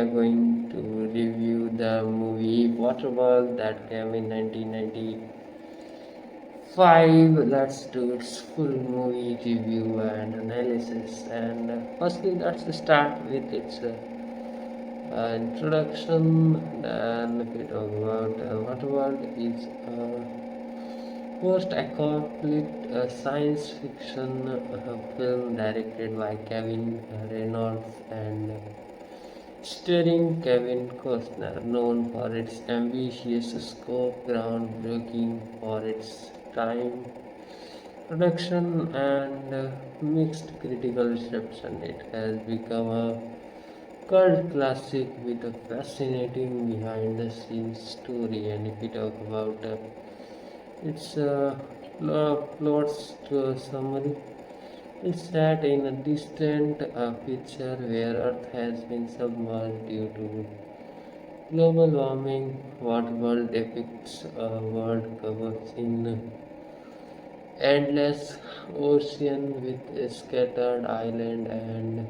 are going to review the movie Waterworld that came in 1995. Let's do its full movie review and analysis. And firstly, let's start with its introduction. And if we talk about Waterworld is most accomplished science fiction film directed by Kevin Reynolds and starring Kevin Costner, known for its ambitious scope, groundbreaking for its time, production, and mixed critical reception. It has become a cult classic with a fascinating behind the scenes story. And if we talk about its plots to a summary, it's set in a distant future where Earth has been submerged due to global warming. Waterworld depicts a world covered in endless ocean with scattered islands and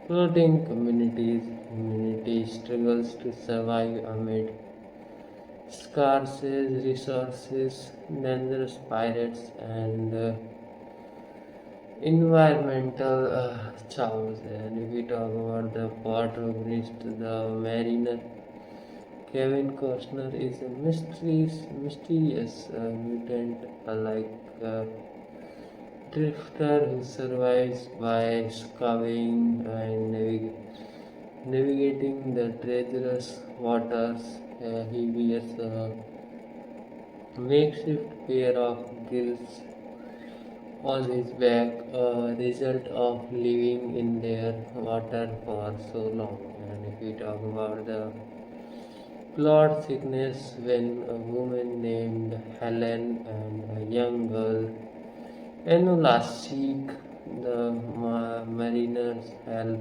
floating communities. Humanity struggles to survive amid scarce resources, dangerous pirates, and environmental chaos. And if we talk about the protagonist, the mariner, Kevin Costner is a mysterious mutant, like a drifter who survives by scavenging and navigating the treacherous waters. He wears a makeshift pair of gills on his back, a result of living in their water for so long. And if we talk about the plot thickness, when a woman named Helen and a young girl Enola seek the mariner's help,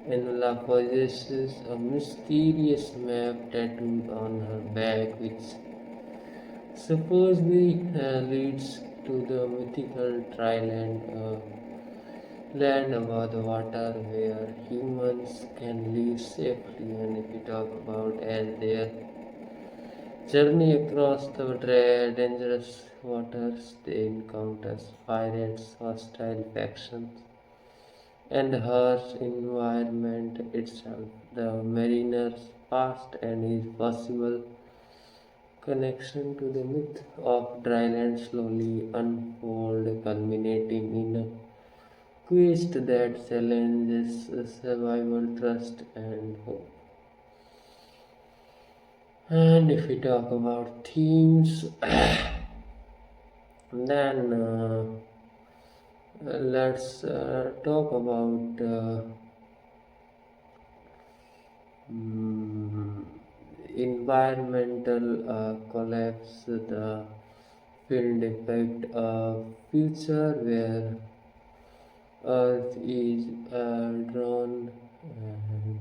Enola possesses a mysterious map tattooed on her back, which supposedly leads to the mythical Triland, land above the water where humans can live safely. And if we talk about as their journey across the dangerous waters, they encounter pirates, hostile factions, and harsh environment itself. The mariner's past and his possible connection to the myth of dryland slowly unfold, culminating in a quest that challenges survival, trust, and hope. And if we talk about themes, then let's talk about mm, environmental collapse, the film depict a future where Earth is drawn and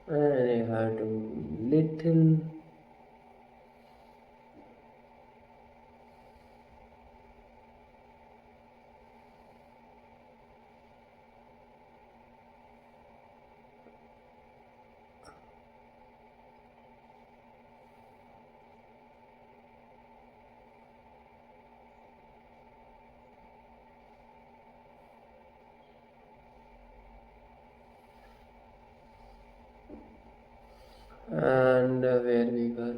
I had a little. And where we were.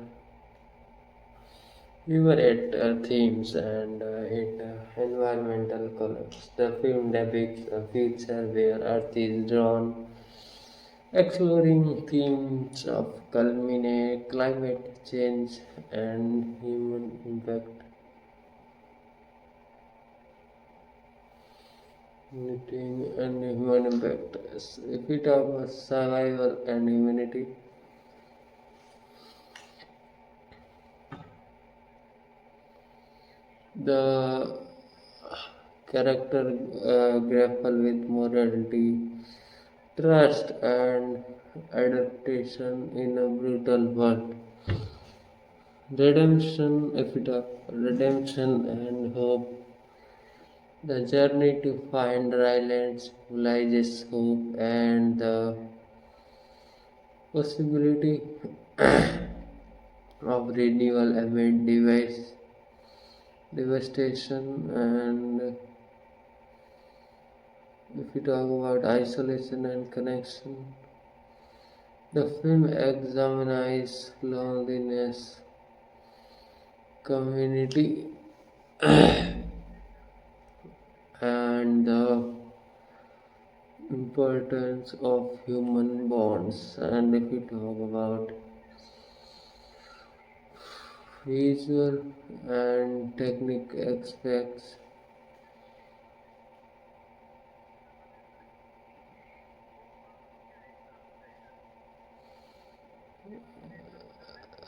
even at themes and in environmental collapse. The film depicts a future where Earth is drawn, exploring themes of climate change and human impact. Knitting and human impact. If we talk about survival and humanity, the character grapple with morality, trust, and adaptation in a brutal world. Redemption, if we talk redemption and hope, the journey to find resilience symbolizes hope and the possibility of renewal amid devastation. And if we talk about isolation and connection, the film examines loneliness, community, and the importance of human bonds. And if we talk about visual and technique aspects,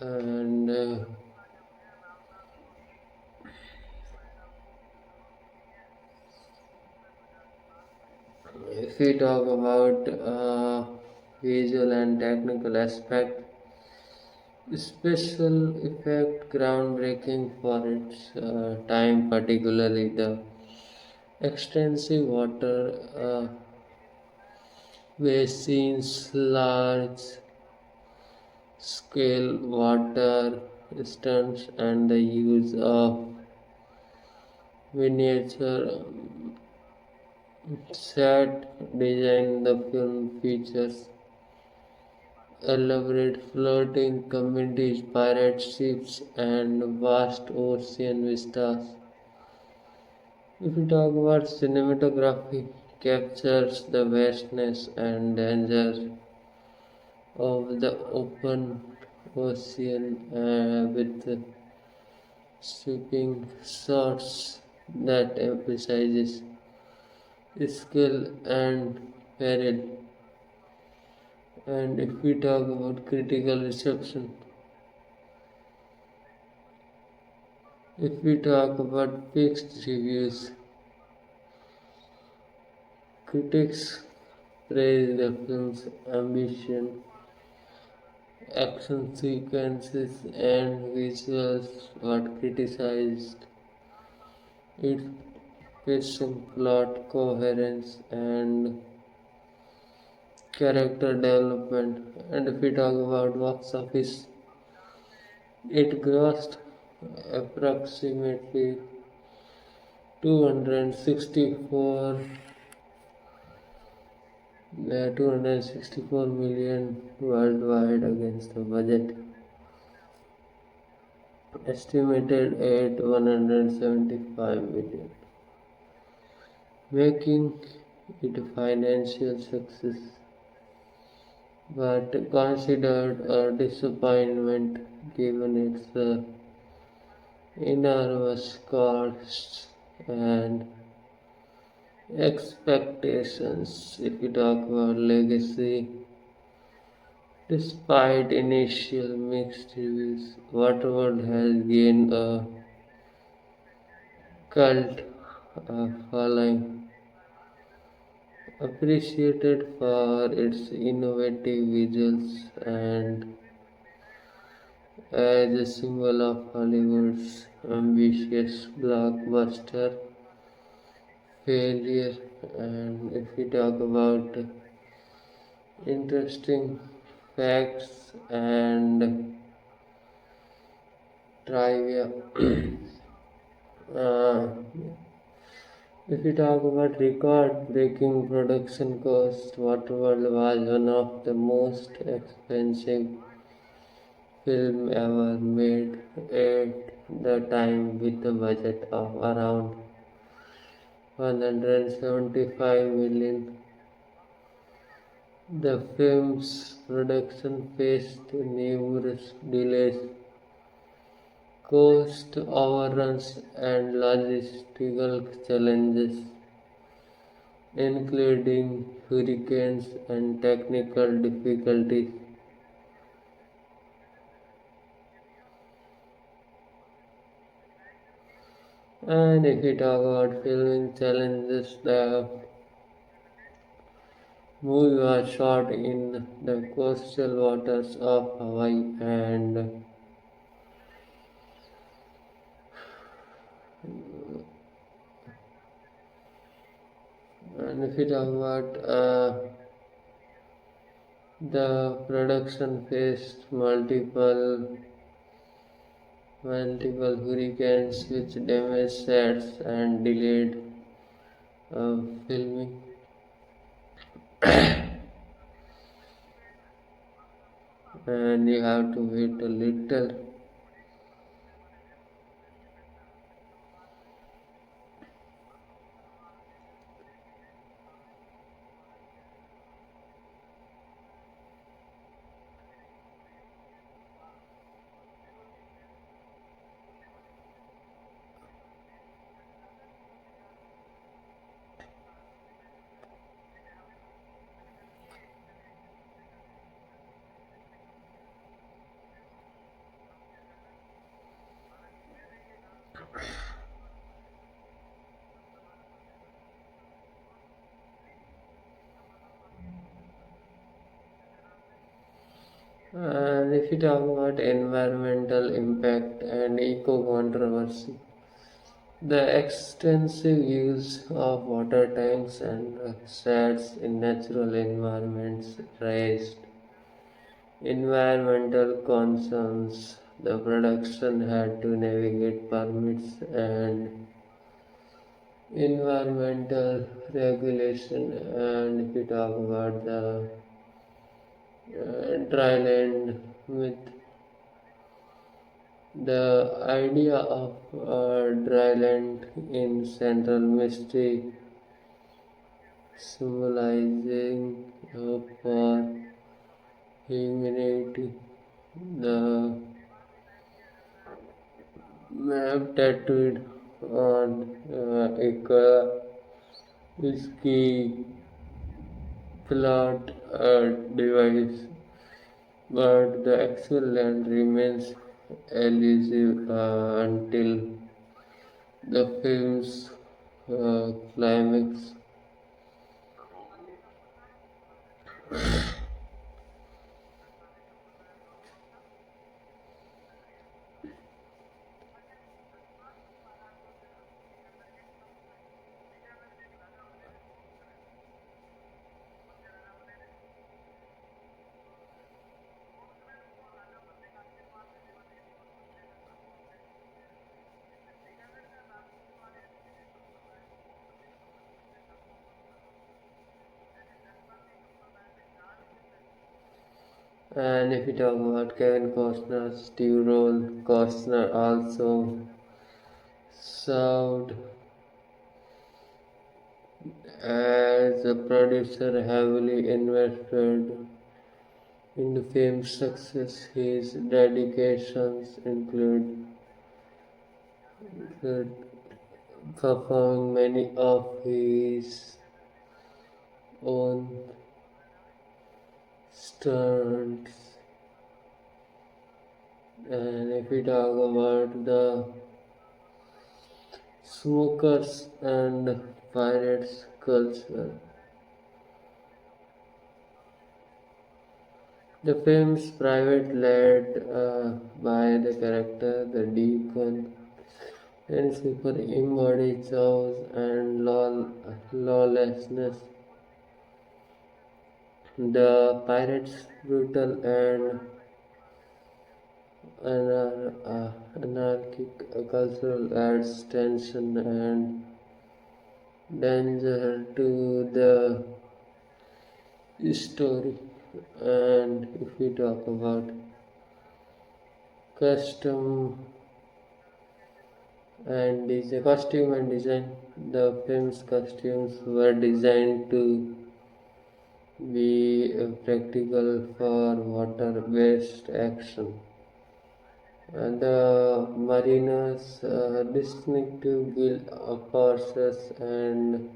and if we talk about visual and technical aspect, special effect groundbreaking for its time, particularly the extensive water basins, large scale water stunts, and the use of miniature set design. The film features elaborate floating communities, pirate ships, and vast ocean vistas. If we talk about cinematography, captures the vastness and danger of the open ocean with sweeping shots that emphasizes skill and peril. And if we talk about critical reception, if we talk about mixed reviews, critics praise the film's ambition, action sequences, and visuals, but criticized its pacing, plot coherence, and character development. And if we talk about box office, it grossed approximately 264 million worldwide against the budget estimated at 175 million, making it a financial success but considered a disappointment given its enormous costs and expectations. If we talk about legacy, despite initial mixed reviews, Waterworld has gained a cult following, appreciated for its innovative visuals and as a symbol of Hollywood's ambitious blockbuster failure. And if we talk about interesting facts and trivia, uh, if we talk about record-breaking production cost, Waterworld was one of the most expensive film ever made at the time with a budget of around 175 million. The film's production faced numerous delays, cost overruns, and logistical challenges, including hurricanes and technical difficulties. And if we talk about filming challenges, the movie was shot in the coastal waters of Hawaii, and if we talk about the production faced multiple hurricanes which damaged sets and delayed filming. And you have to wait a little. And if you talk about environmental impact and eco controversy, the extensive use of water tanks and sheds in natural environments raised environmental concerns. The production had to navigate permits and environmental regulation. And if you talk about the dryland myth, the idea of dryland in central mystery symbolizing hope for humanity. The map tattooed on is key plot device, but the actual land remains elusive until the film's climax. And if we talk about Kevin Costner's Steve role, Costner also served as a producer heavily invested in the film's success. His dedications include performing many of his own stunts. And if we talk about the smokers and pirates culture, the film's private led by the character, the Deacon, and super embodied chaos and lawlessness. The pirates' brutal and anarchic culture adds tension and danger to the story. And if we talk about custom And is a costume and design. The film's costumes were designed to be practical for water-based action. And the mariner's distinctive gilt horses and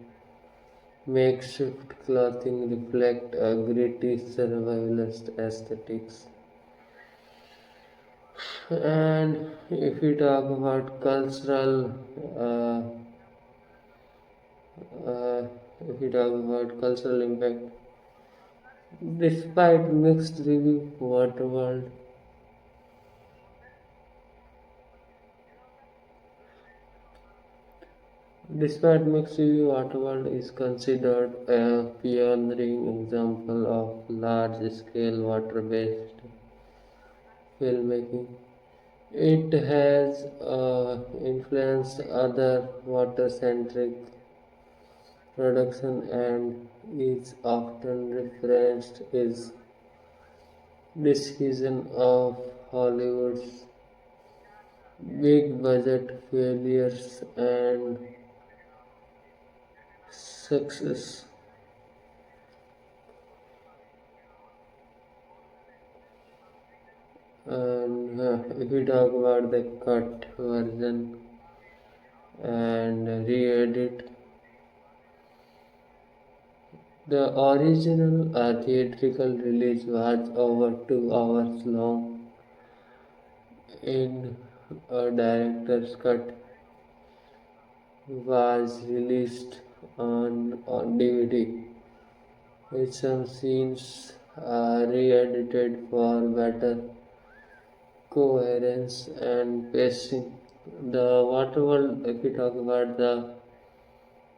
makeshift clothing reflect a gritty survivalist aesthetics. And if we talk about uh, uh, cultural impact, despite mixed review, Waterworld is considered a pioneering example of large-scale water-based filmmaking. It has influenced other water-centric production and is often referenced as decision of Hollywood's big budget failures and success. And if we talk about the cut version and re-edit, the original theatrical release was over 2 hours long. In a director's cut was released on DVD, with some scenes re-edited for better coherence and pacing. The Waterworld, if we talk about the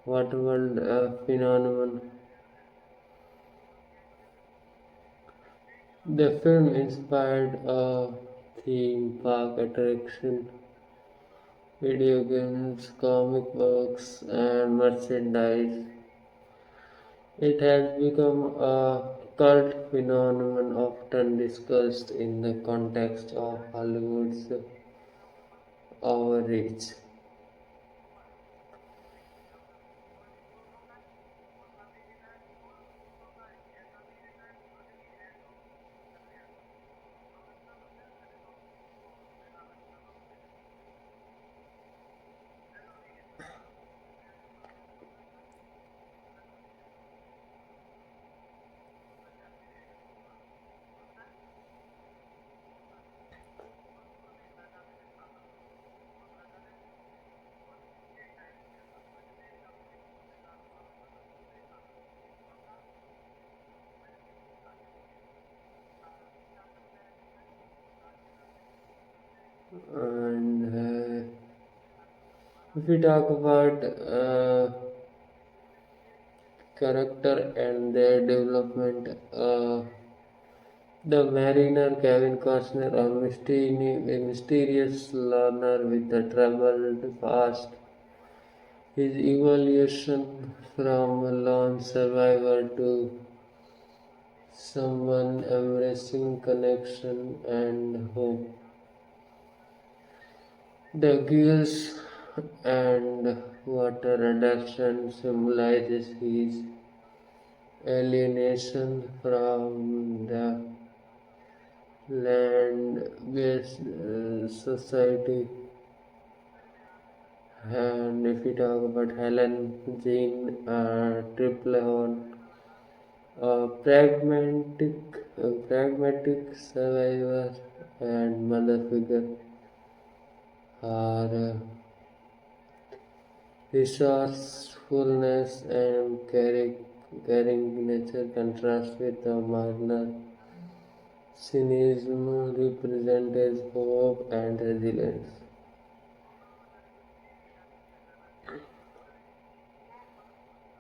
Waterworld phenomenon, the film inspired a theme park attraction, video games, comic books, and merchandise. It has become a cult phenomenon often discussed in the context of Hollywood's overreach. And if we talk about character and their development, the mariner Kevin Costner, a mysterious learner with a troubled past, his evolution from a lone survivor to someone embracing connection and hope. The gills and water reduction symbolizes his alienation from the land-based society. And if we talk about Helen, Jeanne, Tripplehorn, pragmatic survivor and mother figure are resourcefulness and caring nature contrast with the mariner cynicism represents hope and resilience.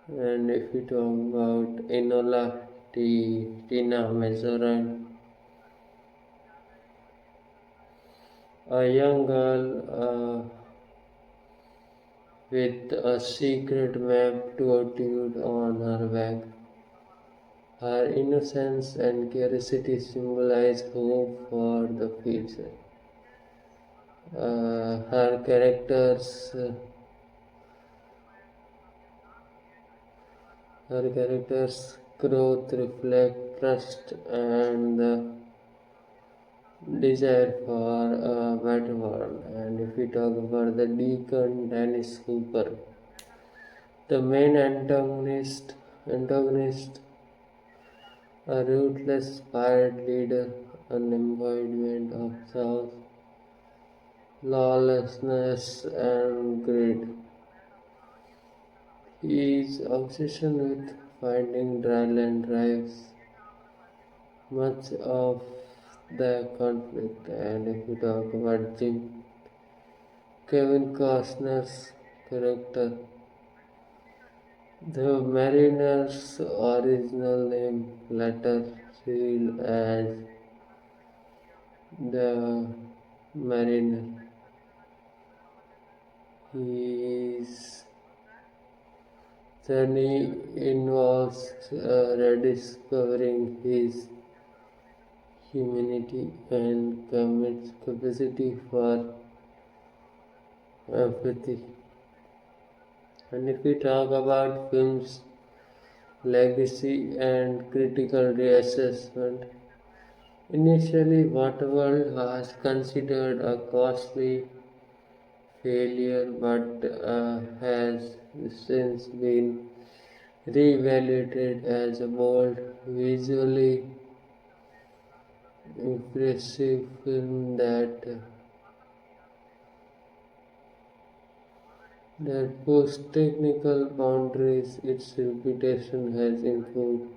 And if we talk about Tina Mazoran, a young girl with a secret map tattooed on her back. Her innocence and curiosity symbolize hope for the future. Her character's growth reflect trust and the desire for a better world. And if we talk about the Deacon Dennis Hooper, the main antagonist, a ruthless pirate leader, an embodiment of chaos, lawlessness, and greed. His obsession with finding dryland drives much of the conflict. And if we talk about Kevin Costner's character, the mariner's original name later revealed as the mariner. His journey involves rediscovering his humanity and capacity for empathy. And if we talk about film's legacy and critical reassessment, initially Waterworld was considered a costly failure but has since been re-evaluated as a bold, visually impressive film that pushed technical boundaries. Its reputation has improved,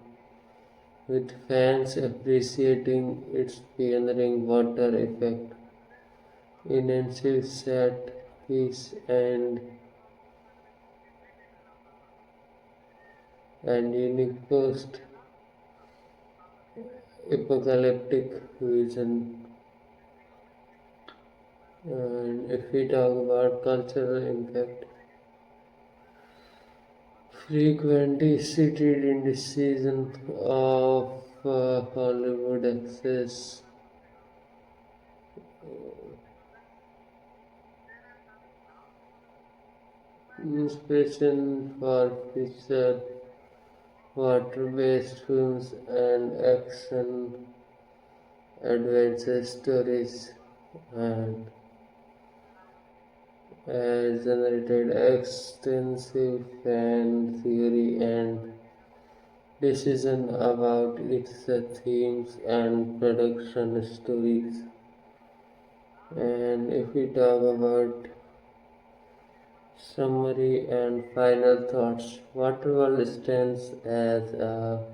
with fans appreciating its pioneering water effect, enhanced set piece, and unique post-apocalyptic vision. And if we talk about cultural impact, frequently cited in the season of Hollywood access inspiration for future water-based films and action adventure stories, and has generated extensive fan theory and decision about its themes and production stories. And if we talk about summary and final thoughts, Waterworld stands as a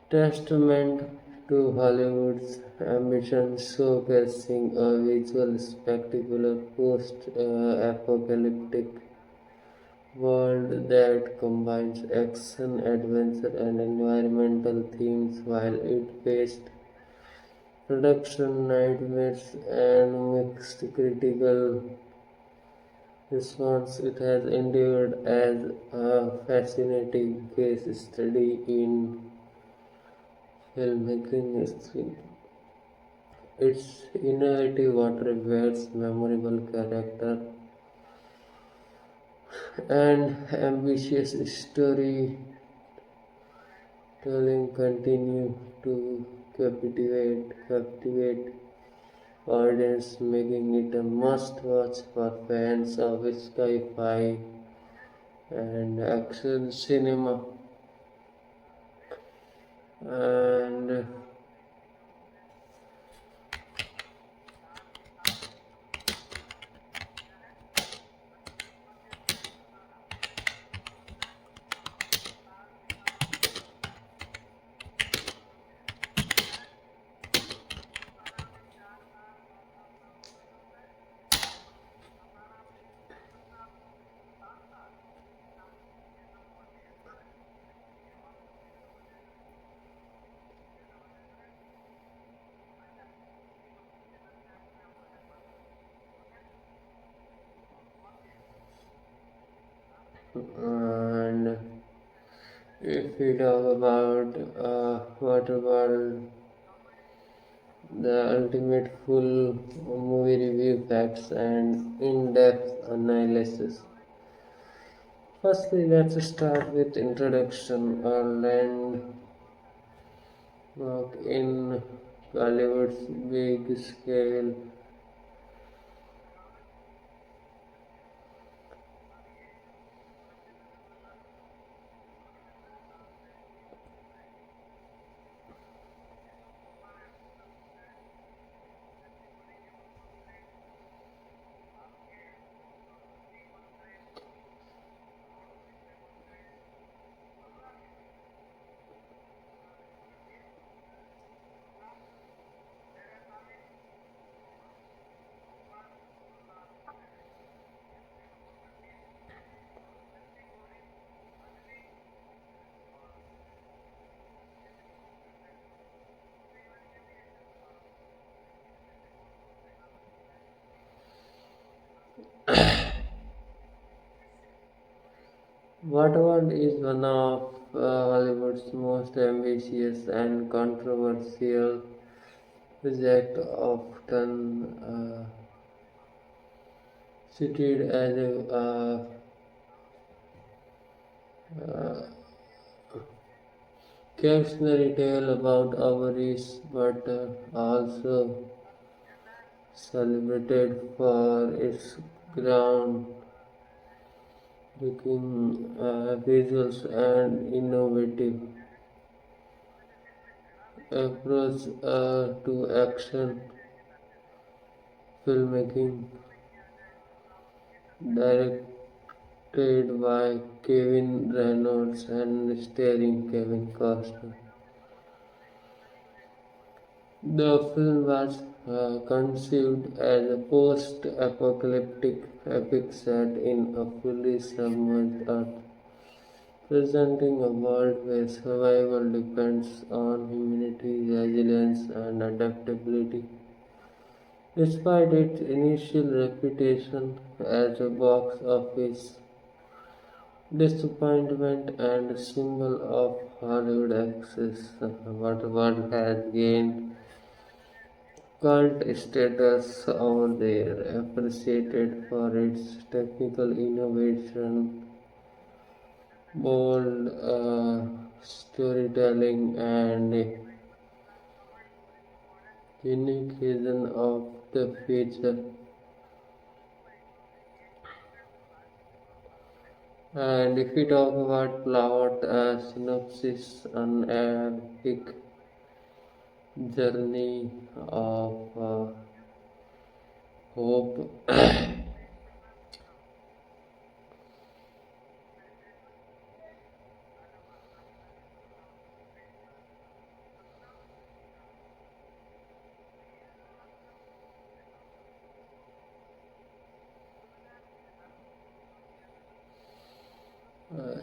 testament to Hollywood's ambition, showcasing a visual spectacular post-apocalyptic world that combines action, adventure, and environmental themes while it faced production nightmares and mixed critical response. It has endured as a fascinating case study in filmmaking history. Its innovative water bears memorable character and ambitious storytelling continue to captivate audience, making it a must-watch for fans of sci-fi and action cinema. And and if we talk about Waterworld, The ultimate full movie review facts and in-depth analysis. Firstly, let's start with introduction or landmark in Hollywood's big scale. Waterworld is one of Hollywood's most ambitious and controversial projects, often cited as a uh, cautionary tale about avarice, but also celebrated for its groundbreaking visuals and innovative approach to action filmmaking, directed by Kevin Reynolds and starring Kevin Costner. The film was conceived as a post-apocalyptic epic set in a fully submerged Earth, presenting a world where survival depends on humanity, resilience, and adaptability. Despite its initial reputation as a box office disappointment and symbol of Hollywood excess, Waterworld has gained cult status over there, appreciated for its technical innovation, bold storytelling, and unique vision of the future. And if we talk about plot synopsis, an epic journey of hope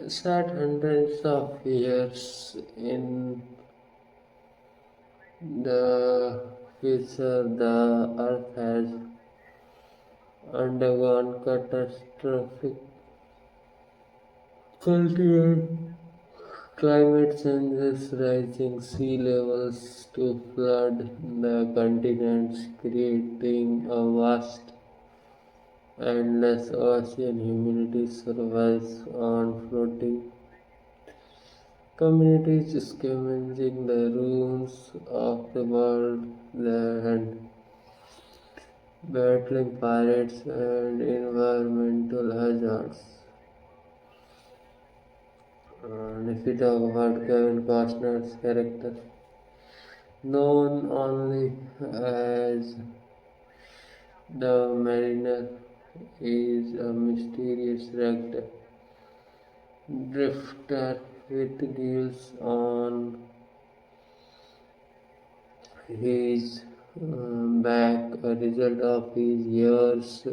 sat hundreds of years in the future. The Earth has undergone catastrophic cultural climate changes, rising sea levels to flood the continents, creating a vast, endless ocean. Humanity survives on floating communities scavenging the ruins of the world and battling pirates and environmental hazards. And if we talk about Kevin Costner's character, known only as the Mariner, is a mysterious wrecked drifter with deals on his back, a result of his years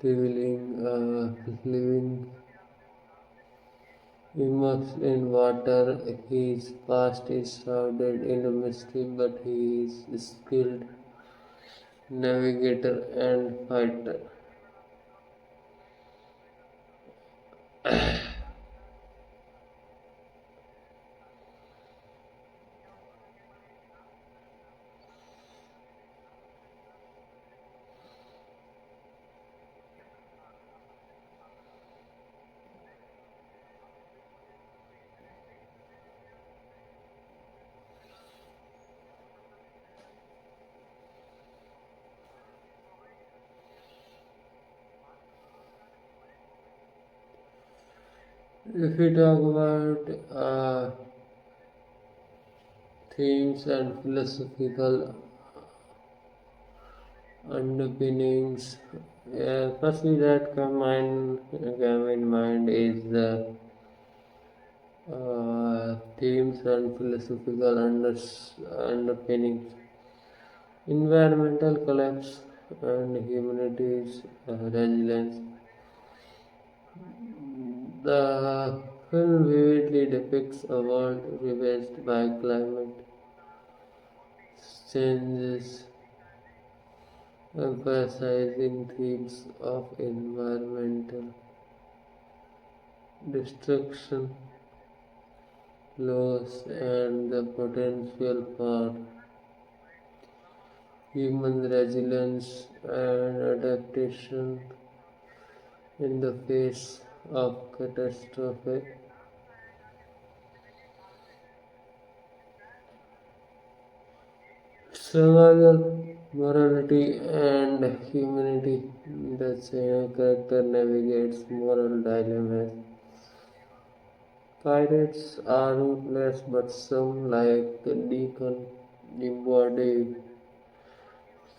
living immersed in water. His past is shrouded in mystery, but he is a skilled navigator and fighter. If we talk about themes and philosophical underpinnings, firstly that come in mind is the themes and philosophical underpinnings, environmental collapse and humanity's resilience. The film vividly depicts a world ravaged by climate changes, emphasizing themes of environmental destruction, loss, and the potential for human resilience and adaptation in the face of catastrophe. Survival, morality, and humanity. The same character navigates moral dilemmas. Pirates are ruthless, but some, like the Deacon, embody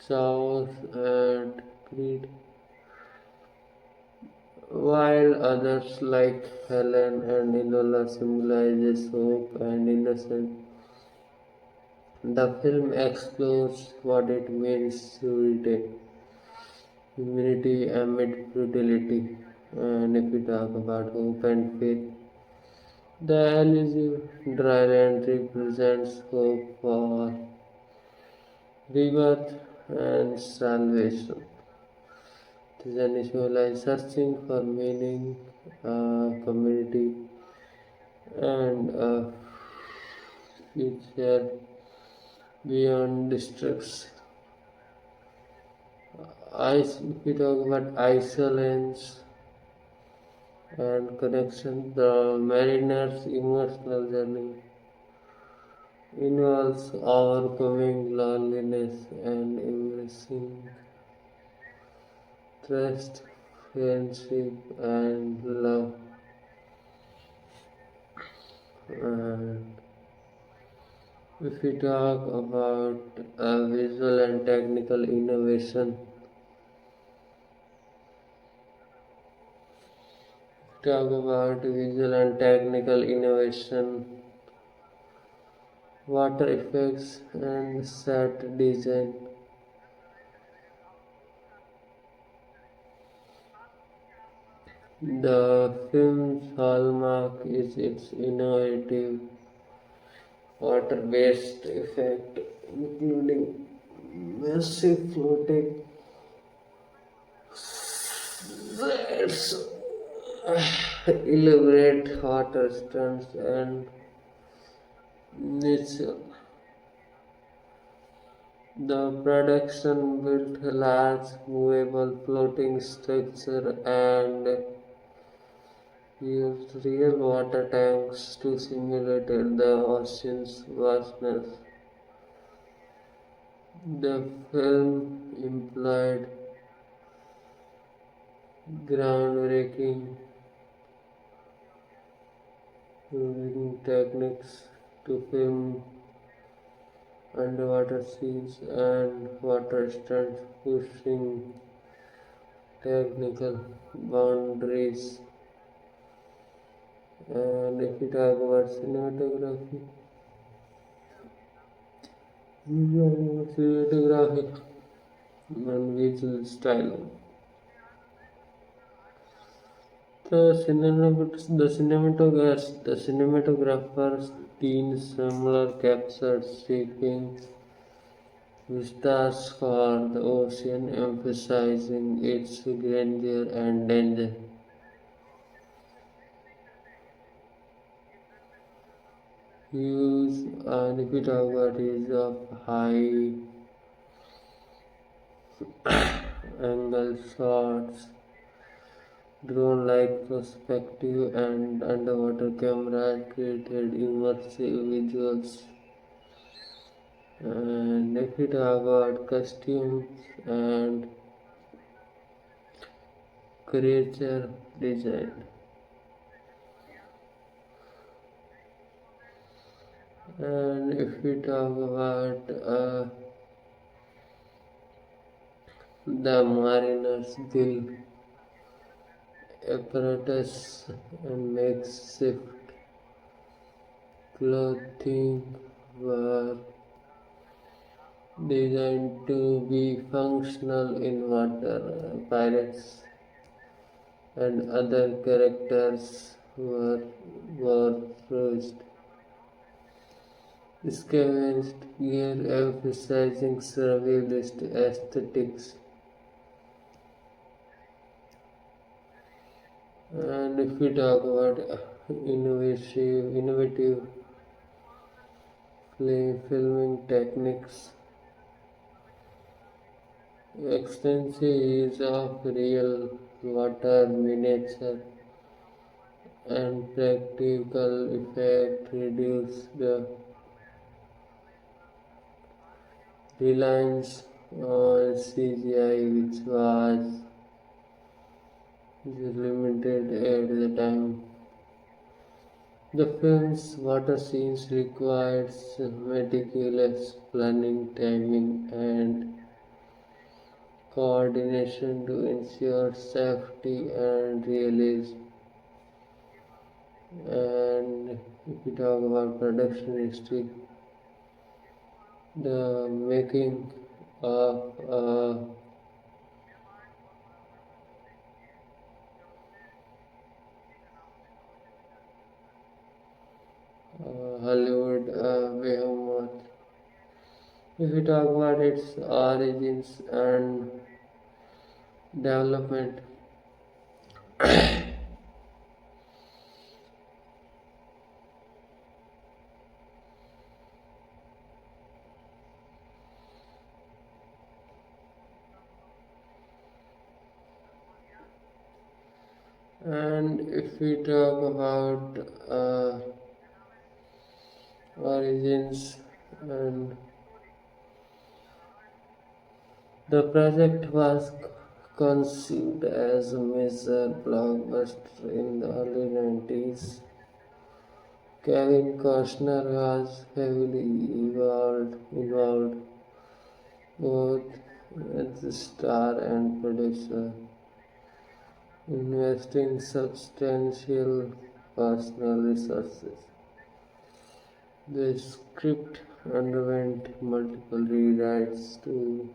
chaos and greed, while others, like Helen and Enola, symbolizes hope and innocence. The film explores what it means to retain humanity amid brutality. And if we talk about hope and faith, the elusive dryland represents hope for rebirth and salvation. It is an issue like searching for meaning, community, and a future beyond distress. If we talk about isolance and connection, the mariner's emotional journey involves overcoming loneliness and embracing trust, friendship, and love. And if we talk about visual and technical innovation, water effects, and set design. The film's hallmark is its innovative water-based effect, including massive floating sets, elaborate water stunts, and nature. The production built a large movable floating structure and used real water tanks to simulate the ocean's vastness. The film employed groundbreaking techniques to film underwater scenes and water stunts, pushing technical boundaries. And if we talk about cinematography and visual style, the cinematographer's teen similar captured sweeping vistas for the ocean, emphasizing its grandeur and danger. Use and if we talk about use of high angle shots, drone like perspective, and underwater cameras created immersive visuals. And if we talk about costumes and creature design, And if we talk about the mariners build apparatus and makeshift clothing were designed to be functional in water. Pirates and other characters were used scavenged gear emphasizing survivalist aesthetics. And if we talk about innovative filming techniques, extensive use of real water, miniature, and practical effect reduce the reliance on CGI, which was limited at the time. The film's water scenes required meticulous planning, timing, and coordination to ensure safety and realism. And if we talk about production history, the making of Hollywood behemoth. If we talk about its origins and development, and if we talk about origins and the project was conceived as a major blockbuster in the early 90s. Kevin Costner was heavily involved both as a star and producer, investing substantial personal resources. The script underwent multiple rewrites to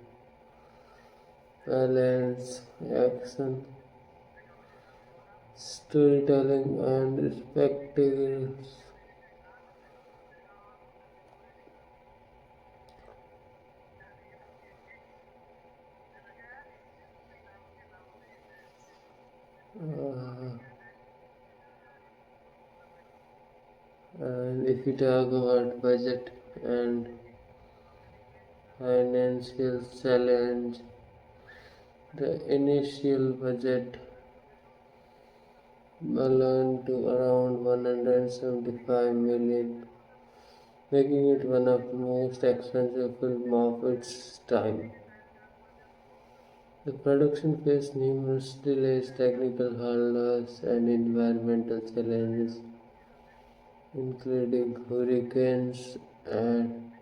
balance action, storytelling, and spectacles. Uh, and if we talk about budget and financial challenge, the initial budget ballooned to around 175 million, making it one of the most expensive films of its time. The production faced numerous delays, technical hurdles, and environmental challenges, including hurricanes and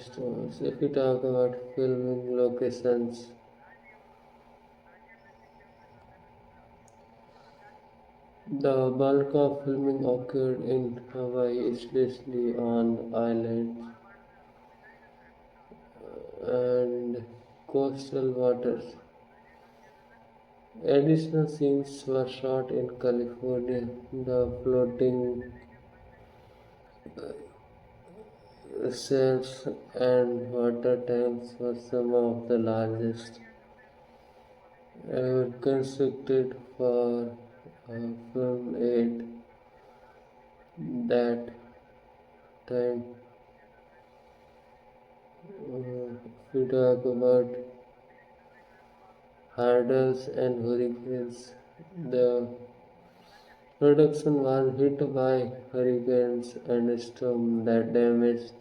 storms. If we talk about filming locations, the bulk of filming occurred in Hawaii, especially on islands and coastal waters. Additional scenes were shot in California. The floating shells and water tanks were some of the largest ever constructed for film aid that time. We talk about hurdles and hurricanes. The production was hit by hurricanes and storms that damaged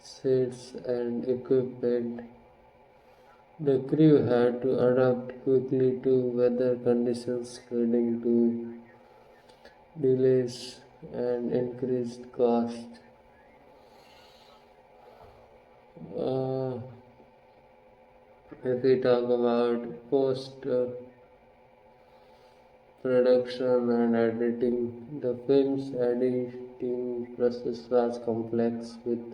sets and equipment. The crew had to adapt quickly to weather conditions, leading to delays and increased cost. Uh, if we talk about post production and editing, the film's editing process was complex with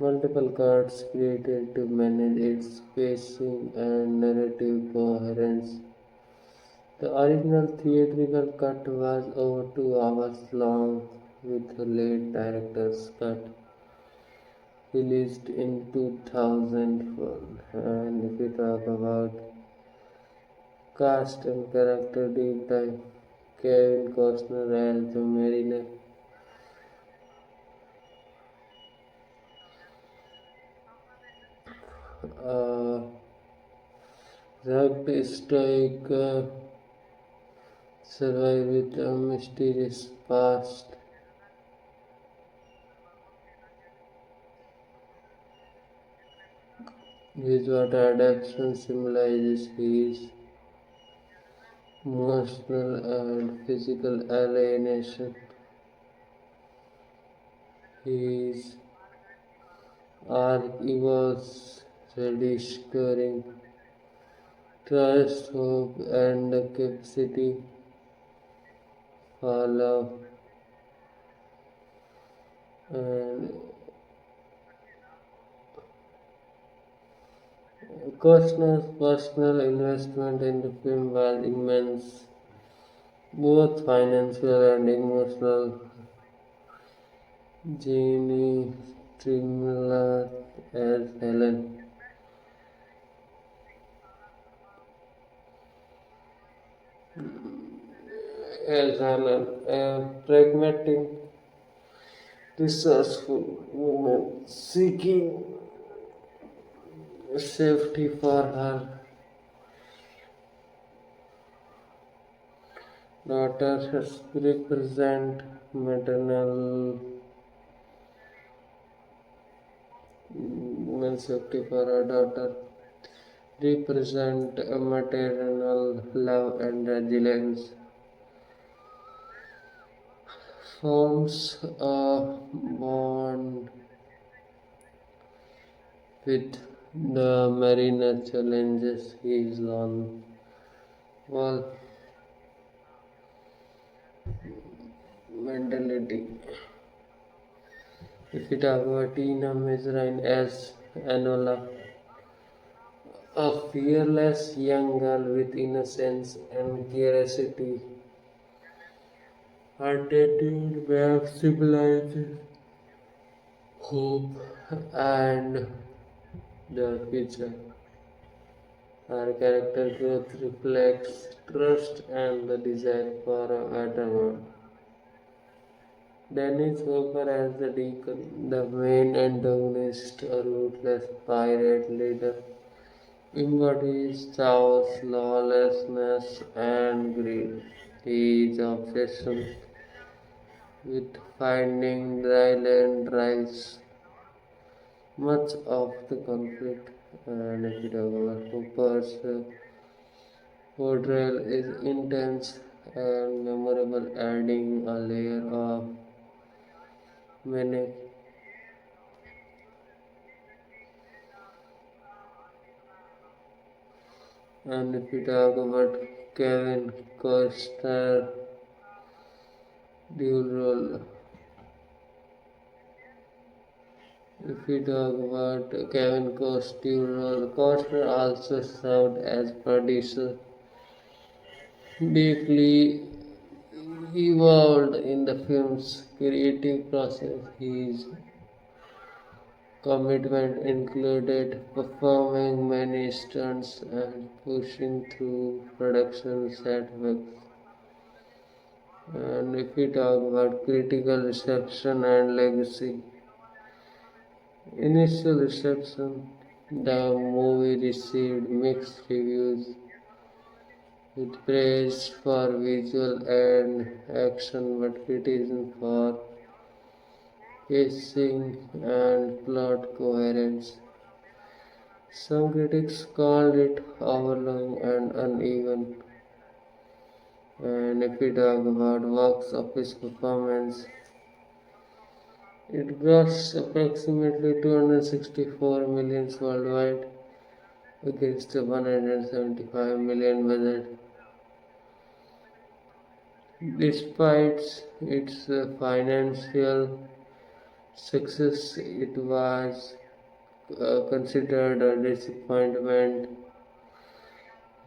multiple cuts created to manage its pacing and narrative coherence. The original theatrical cut was over 2 hours long, with a late director's cut released in 2001. And if we talk about cast and character deep dive, Kevin Costner as the mariner, uh, rugged stoic, survive with a mysterious past. His water adaptation symbolizes his emotional and physical alienation. His arc evolves, rediscovering trust, hope, and the capacity for love. And Costner's personal investment in the film was immense, both financial and emotional. Jeanne Strimler as Helen, a pragmatic, resourceful woman seeking safety for her daughter, represent maternal woman safety for her daughter, represent a maternal love and resilience, forms a bond with the mariner challenges his on wall mentality. If we talk about Tina Mizrain as Anola, a fearless young girl with innocence and curiosity, her tattooed map symbolizes hope and the future. Her character growth reflects trust and the desire for a better world. Dennis Hopper as the Deacon, the main antagonist, a ruthless pirate leader, embodies chaos, lawlessness, and greed. His obsession with finding dry land drives much of the conflict. And if we talk about Hooper's portrayal is intense and memorable, adding a layer of menace. And if we talk about Kevin Costner dual role, if we talk about Kevin Costner dual role, Costner also served as producer, deeply involved in the film's creative process. His commitment included performing many stunts and pushing through production setbacks. And if we talk about critical reception and legacy, initial reception, the movie received mixed reviews with praise for visual and action but criticism for pacing and plot coherence. Some critics called it overlong and uneven, and if we talk about box office performance, it grossed approximately 264 million worldwide against a 175 million budget. Despite its financial success, it was considered a disappointment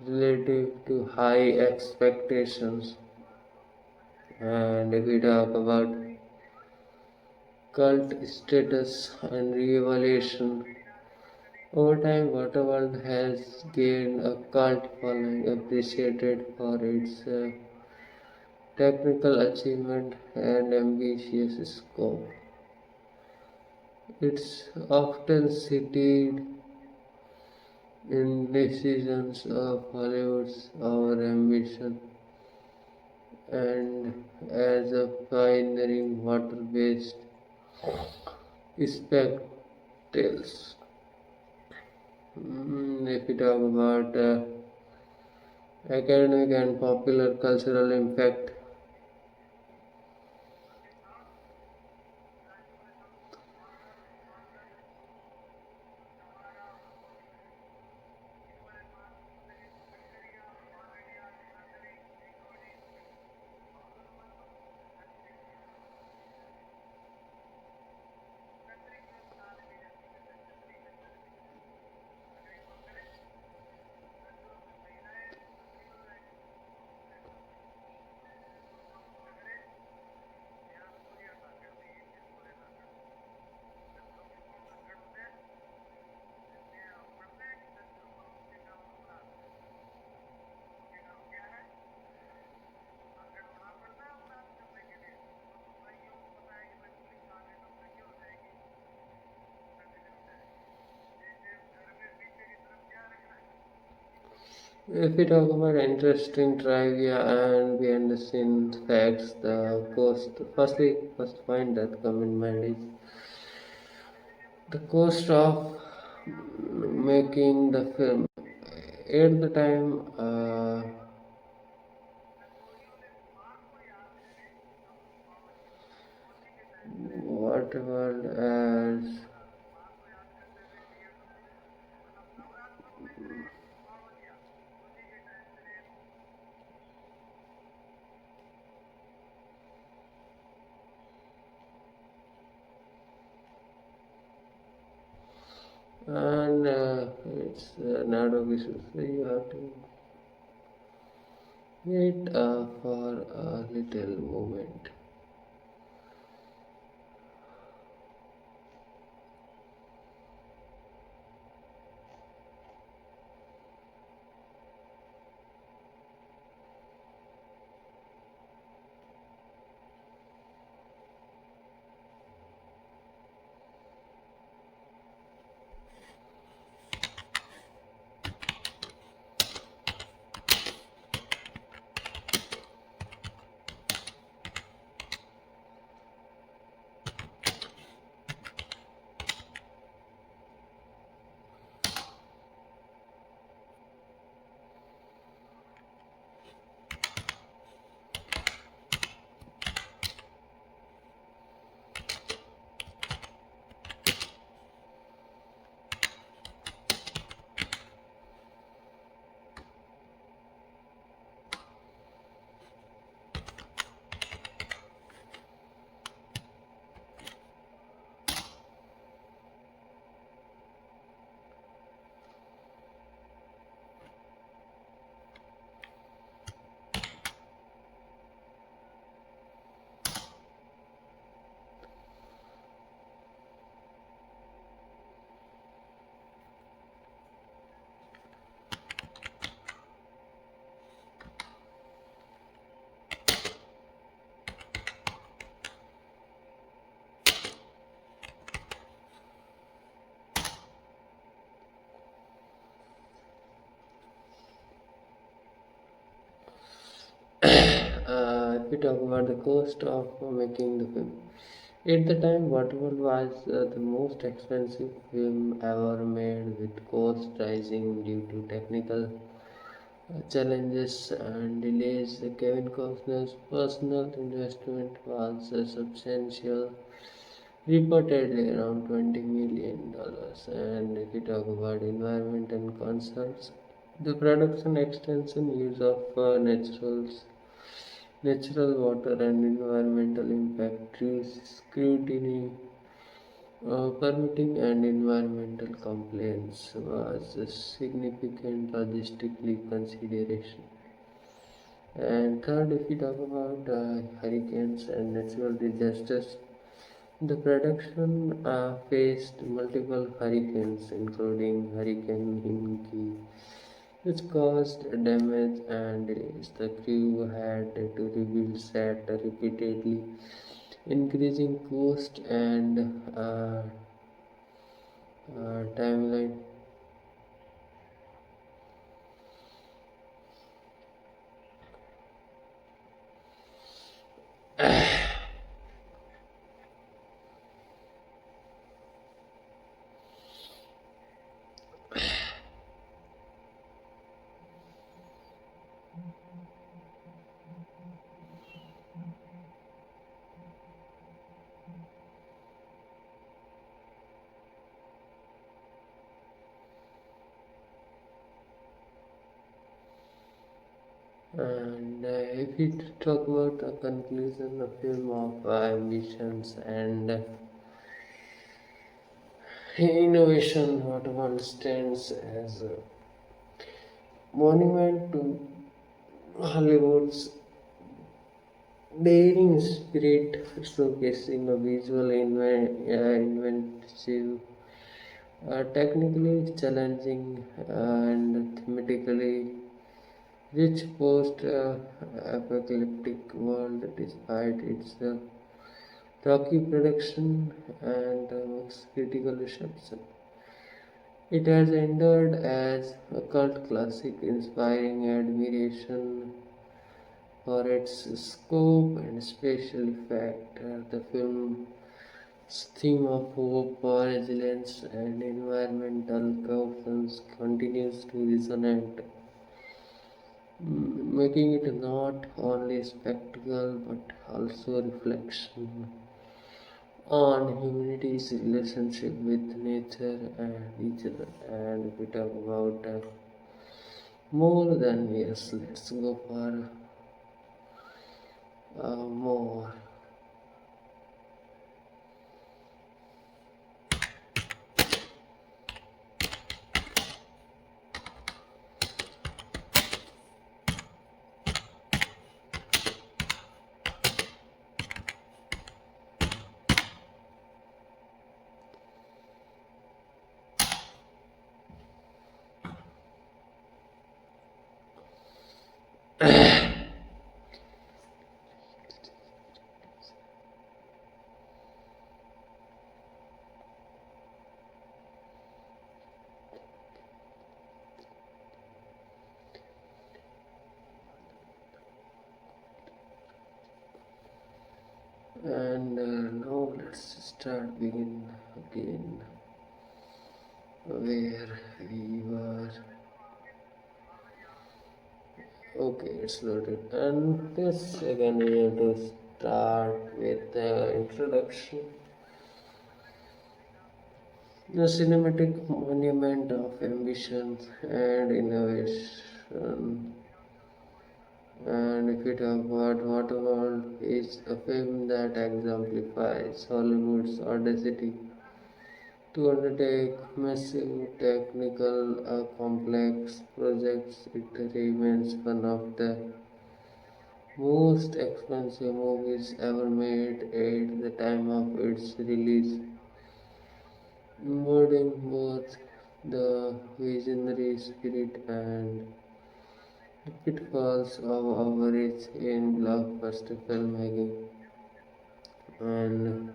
relative to high expectations. And if we talk about cult status and re-evaluation, over time Waterworld has gained a cult following appreciated for its technical achievement and ambitious scope. It's often cited in decisions of Hollywood's our ambition and as a pioneering water-based spectacles. If we talk about academic and popular cultural impact, if we talk about interesting trivia and behind the scenes facts, the first point that come in mind is the cost of making the film. At the time, Waterworld as and it's not obvious, so you have to wait for a little moment. If we talk about the cost of making the film, At the time, Waterworld was the most expensive film ever made, with costs rising due to technical challenges and delays. Kevin Costner's personal investment was substantial, reportedly around $20 million. And if we talk about environmental concerns, the production extension use of natural water and environmental impact trees scrutiny, permitting and environmental complaints was a significant logistically consideration. And third, if we talk about hurricanes and natural disasters, the production faced multiple hurricanes, including Hurricane Hinky, which caused damage and delays. The crew had to rebuild set repeatedly, increasing cost and timeline. And if we talk about the conclusion, a film of ambitions and innovation, what one stands as a monument to Hollywood's daring spirit, showcasing a visual inventive, technically challenging, and thematically rich post-apocalyptic world. Despite its rocky production and mixed critical reception, it has endured as a cult classic, inspiring admiration for its scope and special effect. The film's theme of hope, resilience, and environmental cautions continues to resonate, making it not only a spectacle but also a reflection on humanity's relationship with nature and each other. And if we talk about more than yes, let's go for more. And now let's start begin again where we were. Okay, it's loaded. And this again we have to start with the introduction. The cinematic monument of ambition and innovation. And if we talk about Waterworld, is a film that exemplifies Hollywood's audacity to undertake massive technical complex projects. It remains one of the most expensive movies ever made at the time of its release, embodying both the visionary spirit and the pitfalls of average in blockbuster filmmaking. And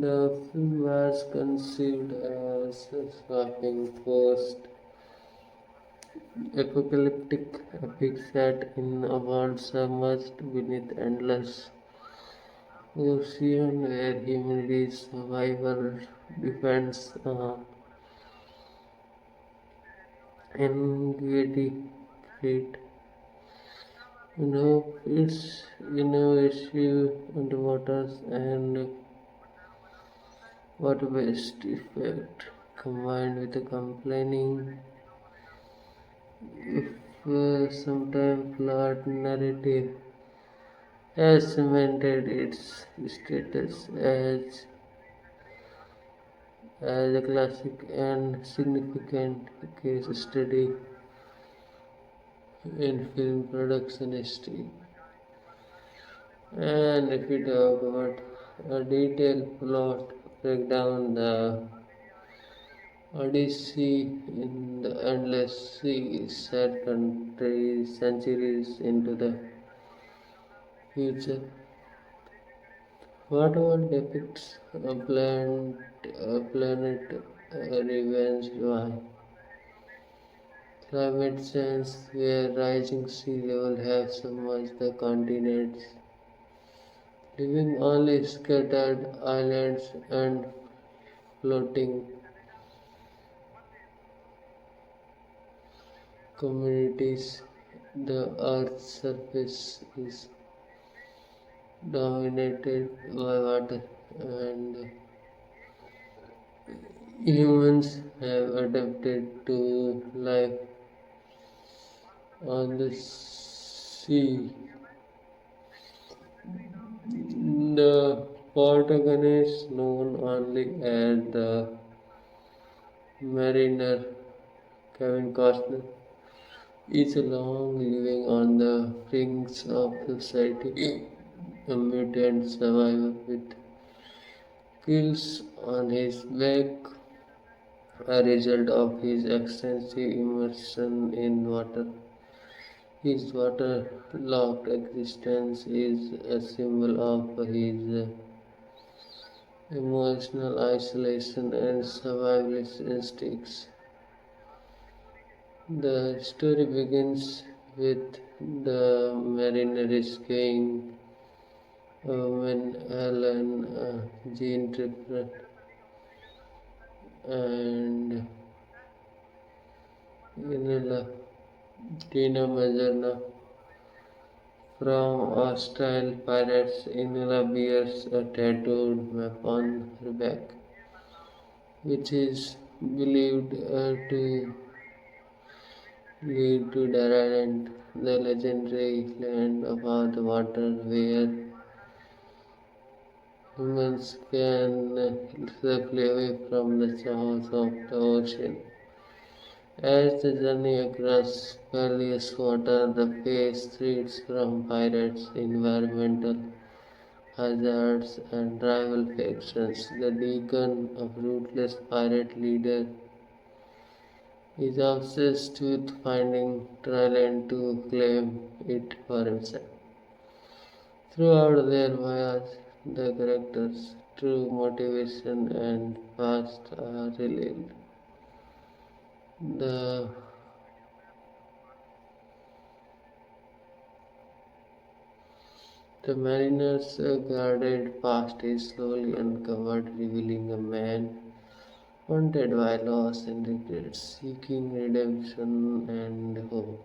the film was conceived as a swapping post apocalyptic epic set in a world submerged beneath endless ocean where humanity's survival depends on ingenuity, fate, and hope. Its innovative underwaters and water-based effect combined with a complaining, if sometimes flawed narrative has cemented its status as a classic and significant case study in film production history. And if we talk about a detailed plot breakdown, the Odyssey in the endless sea is set countries centuries into the future. Waterworld depicts a planet ravaged by climate change where rising sea level have submerged the continents, leaving only scattered islands and floating communities. The Earth's surface is dominated by water, and humans have adapted to life on the sea. The protagonist, known only as the mariner Kevin Costner, is long living on the fringes of society, a mutant survivor with quills on his back, a result of his extensive immersion in water. His waterlogged existence is a symbol of his emotional isolation and survivalist instincts. The story begins with the mariner rescuing a woman, Helen, Jean Tripplehorn, and Inela, Tina Mazurna from hostile pirates. Inela bears a tattooed map on her back, which is believed to lead to Dar Island, the legendary land above the water where humans can safely away from the chaos of the ocean. As the journey across perilous water, the face threats from pirates, environmental hazards, and rival factions. The Deacon, a ruthless pirate leader, is obsessed with finding Thailand to claim it for himself. Throughout their voyage, the characters' true motivation and past are revealed. The the mariner's guarded past is slowly uncovered, revealing a man haunted by loss and regret, seeking redemption and hope.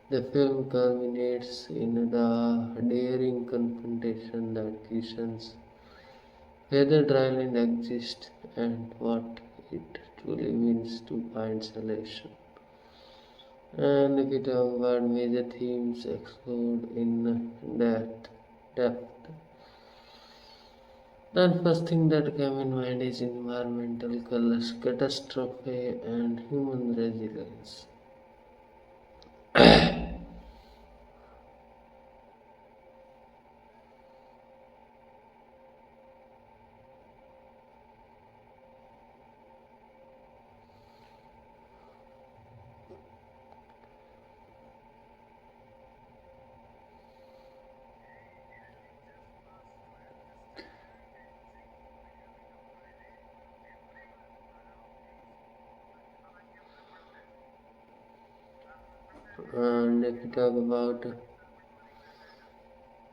The film culminates in the daring confrontation that questions whether dryland exists and what it truly means to find solution. And if we talk about major themes explored in depth, then first thing that came in mind is environmental catastrophe and human resilience. And if we talk about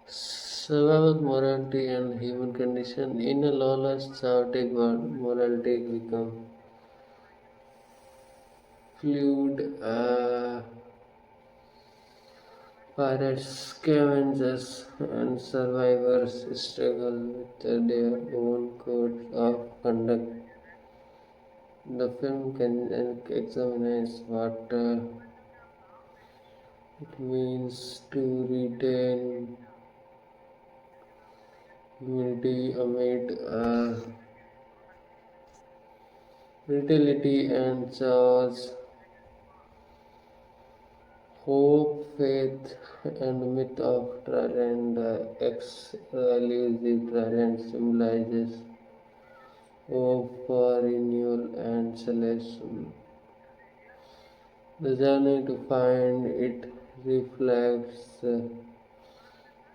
survival morality and human condition, in a lawless, chaotic world, morality becomes fluid. Pirates, scavengers, and survivors struggle with their own codes of conduct. The film can examine what it means to retain humanity amid brutality and chaos, hope, faith, and myth of Trident. Elusive Trident symbolizes hope for renewal and salvation. The journey to find it reflects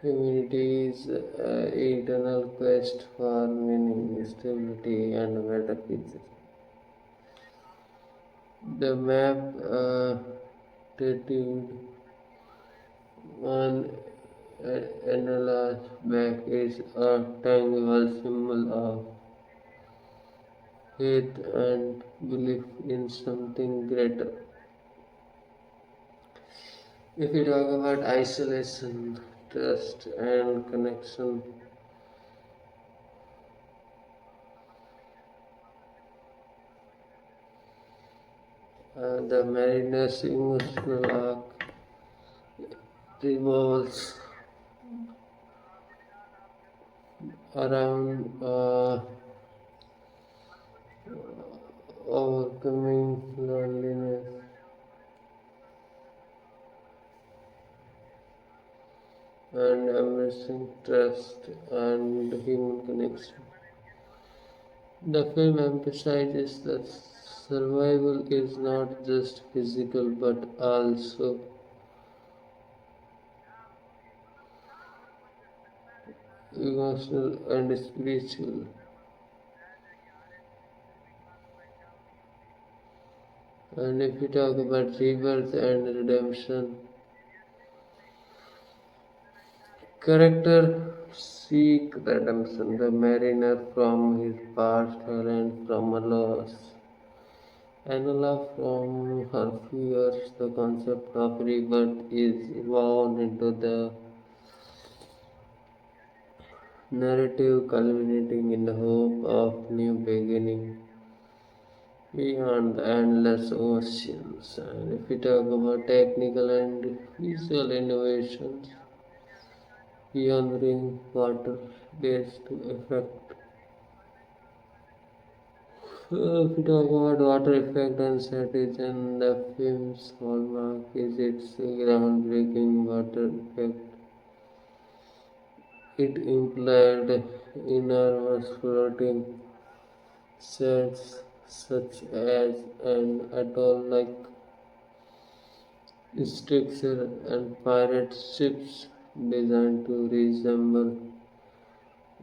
humanity's eternal quest for meaning, stability, and a better future. The map tattooed on Anola's back is a tangible symbol of faith and belief in something greater. If we talk about isolation, trust, and connection, the mariner's emotional arc revolves around overcoming loneliness and embracing trust and human connection. The film emphasizes that survival is not just physical but also emotional and spiritual. And if we talk about rebirth and redemption, character seek redemption. The mariner from his past learned from a loss. Enola from her fears, the concept of rebirth is woven into the narrative, culminating in the hope of new beginning beyond the endless oceans. And if we talk about technical and visual innovations, beyond water-based effect. If we talk about water effect and strategy, the film's hallmark is its groundbreaking water effect. It implied enormous floating sets such as an atoll-like structure and pirate ships designed to resemble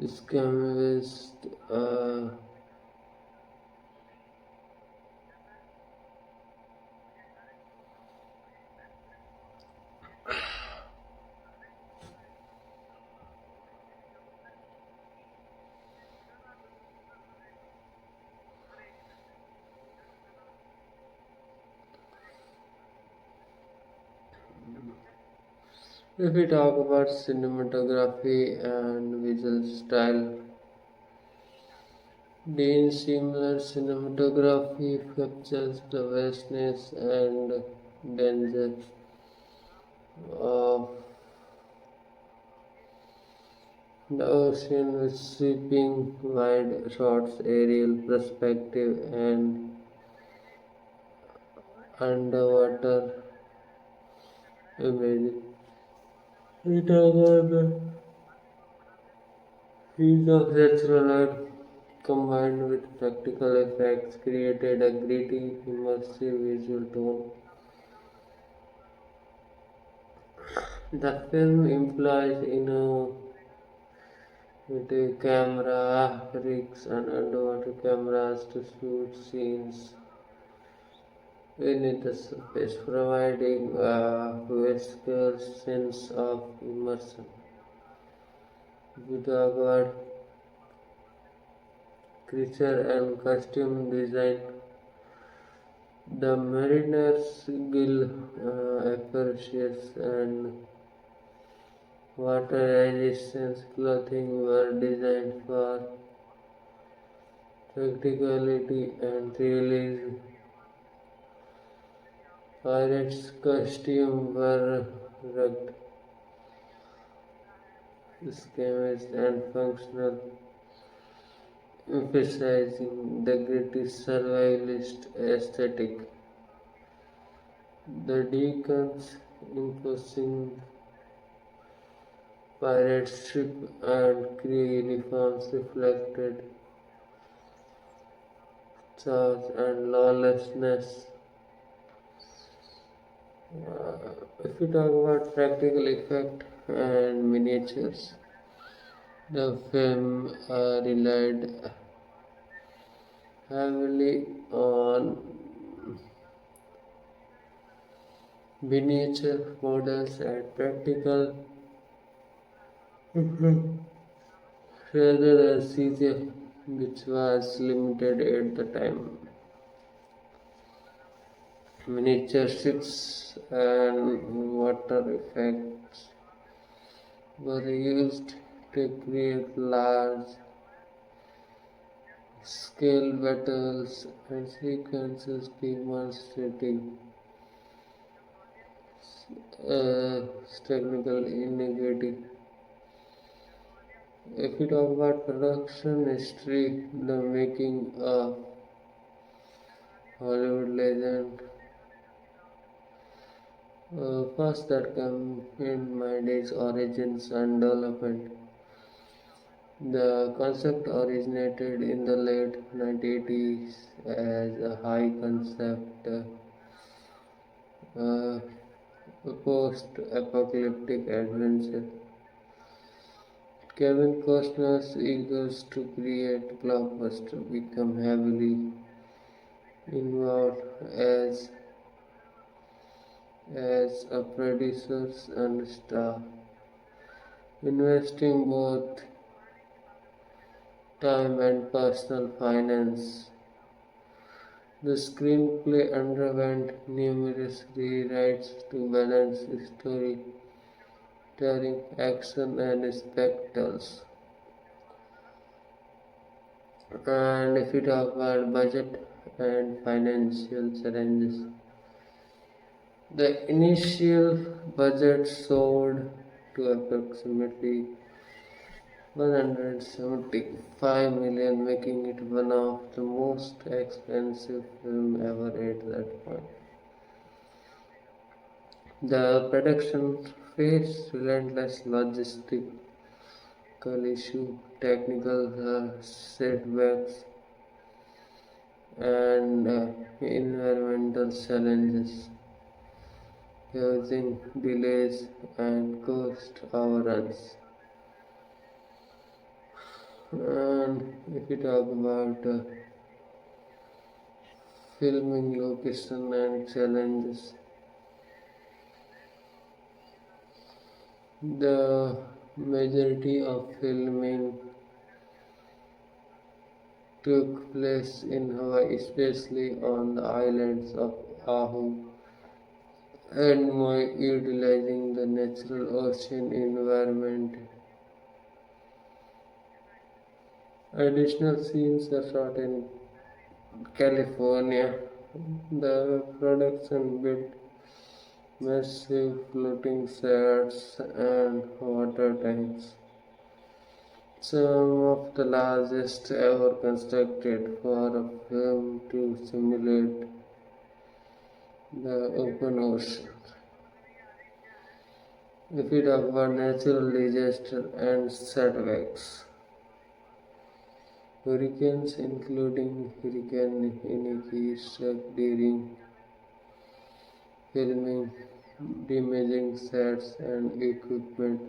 scavenged if we talk about cinematography and visual style, Dean's similar cinematography captures the vastness and danger of the ocean with sweeping wide shots, aerial perspective, and underwater imagery. We talk about the use of natural light combined with practical effects created a gritty, immersive visual tone. The film employs innovative camera rigs and underwater cameras to shoot scenes beneath the surface, providing a visceral sense of immersion. If we talk about creature and costume design, the mariner's gill, apparatus, and water resistance clothing were designed for practicality and realism. Pirates' costumes were rugged, schematics, and functional, emphasizing the gritty survivalist aesthetic. The deacons imposing pirate ship and crew uniforms reflected chaos and lawlessness. If we talk about practical effect and miniatures, the film relied heavily on miniature models and practical rather than CGI, which was limited at the time. Miniature ships and water effects were used to create large scale battles and sequences demonstrating technical integrity. If we talk about production history, the making of Hollywood legend, first that come in mind is origins and development. The concept originated in the late 1980s as a high concept uh, post-apocalyptic adventure. Kevin Costner's eagers to create blockbuster become heavily involved as a producer and star, investing both time and personal finance. The screenplay underwent numerous rewrites to balance storytelling, action, and spectacles. And if we talk about budget and financial challenges, the initial budget soared to approximately 175 million, making it one of the most expensive films ever at that point. The production faced relentless logistical issues, technical setbacks, and environmental challenges, causing delays and cost overruns. And if we talk about filming location and challenges, the majority of filming took place in Hawaii, especially on the islands of Oahu and Maui, utilizing the natural ocean environment. Additional scenes are shot in California. The production built massive floating sets and water tanks, some of the largest ever constructed for a film to simulate the open ocean. If we talk about natural disaster and setbacks, hurricanes, including Hurricane Iniki, struck during filming, damaging sets and equipment.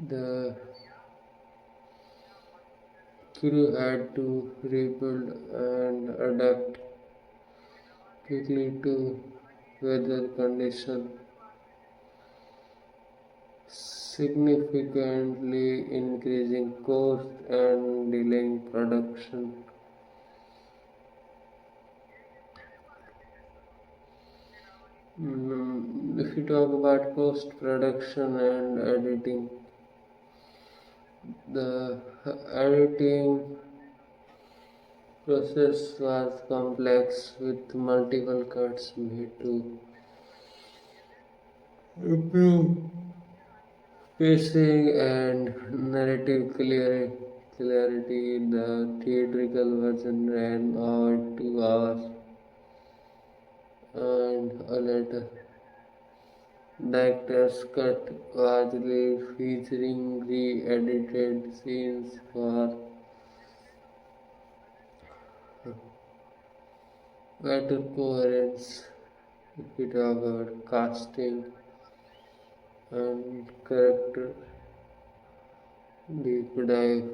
The crew had to rebuild and adapt quickly to weather conditions, significantly increasing cost and delaying production. If you talk about post production and editing, the editing process was complex with multiple cuts made to improve pacing and narrative clarity. The theatrical version ran over 2 hours and a later director's cut largely featuring re-edited scenes for better coherence. If we talk about casting and character deep dive,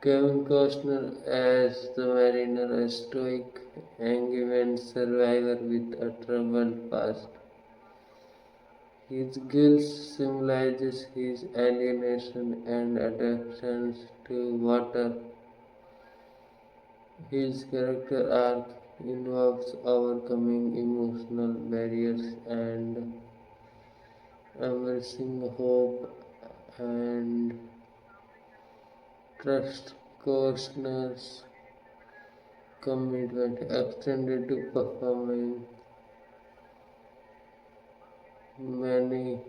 Kevin Costner as the mariner, a stoic, angry survivor with a troubled past. His guilt symbolizes his alienation and adaptation to water. His character arc involves overcoming emotional barriers and embracing hope and trust. Costner's commitment extended to performing many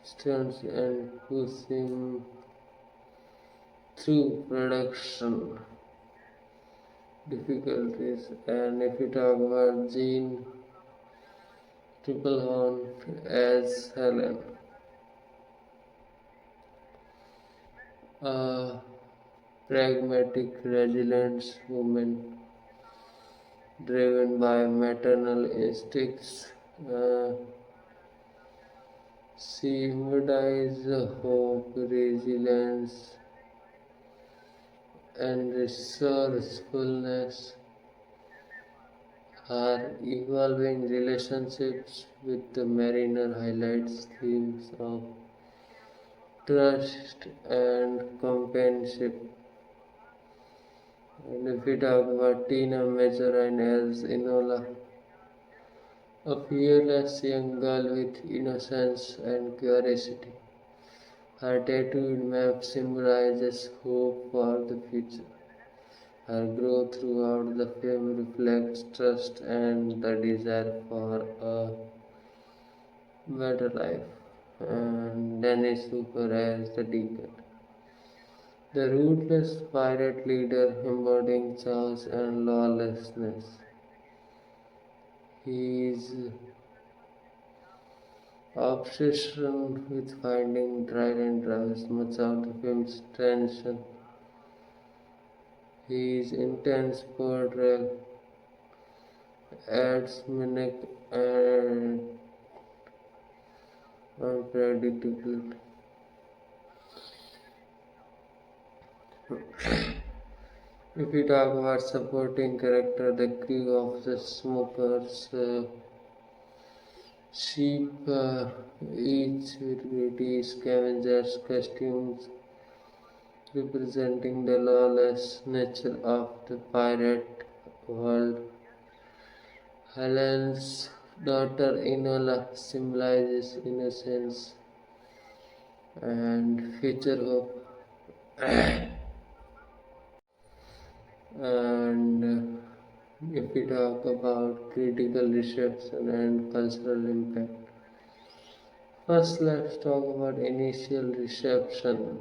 stunts and pushing through production difficulties. And if you talk about Jeanne Tripplehorn as Helen, a pragmatic, resilient woman driven by maternal instincts, uh, she embodies hope, resilience, and resourcefulness. Her evolving relationships with the mariner highlights themes of trust and companionship. And if we talk about Tina Majorine as Enola, a fearless young girl with innocence and curiosity, her tattooed map symbolizes hope for the future. Her growth throughout the film reflects trust and the desire for a better life. And Dennis Hooper as the Deacon, the ruthless pirate leader embodying chaos and lawlessness. His obsession with finding Trident drives much of the film's tension. His intense portrayal adds manic and unpredictability. If we talk about supporting character, the crew of the smokers, sheep, each with gritty scavengers costumes representing the lawless nature of the pirate world. Helen's daughter Enola symbolizes innocence and future hope. And if we talk about critical reception and cultural impact, first let's talk about initial reception.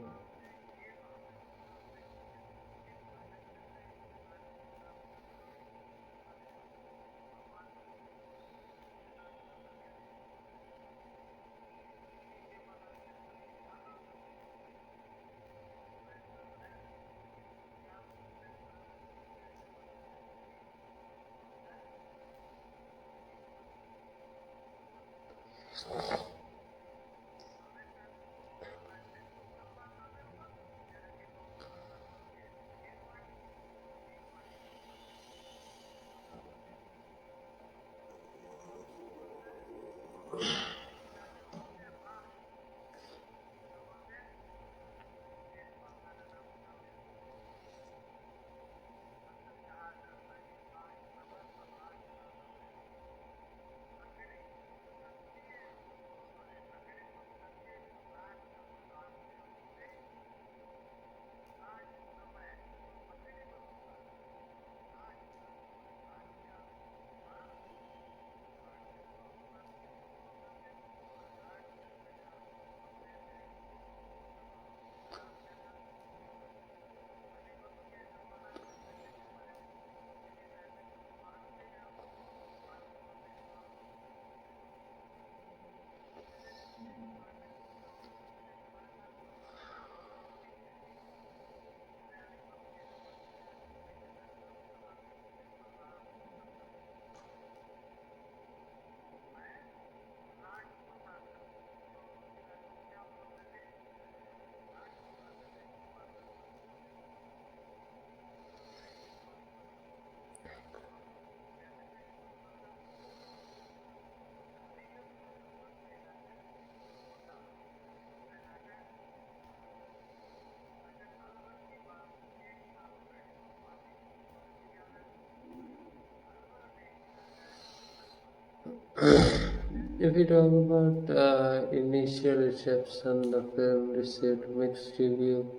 If we talk about initial reception, the film received mixed review.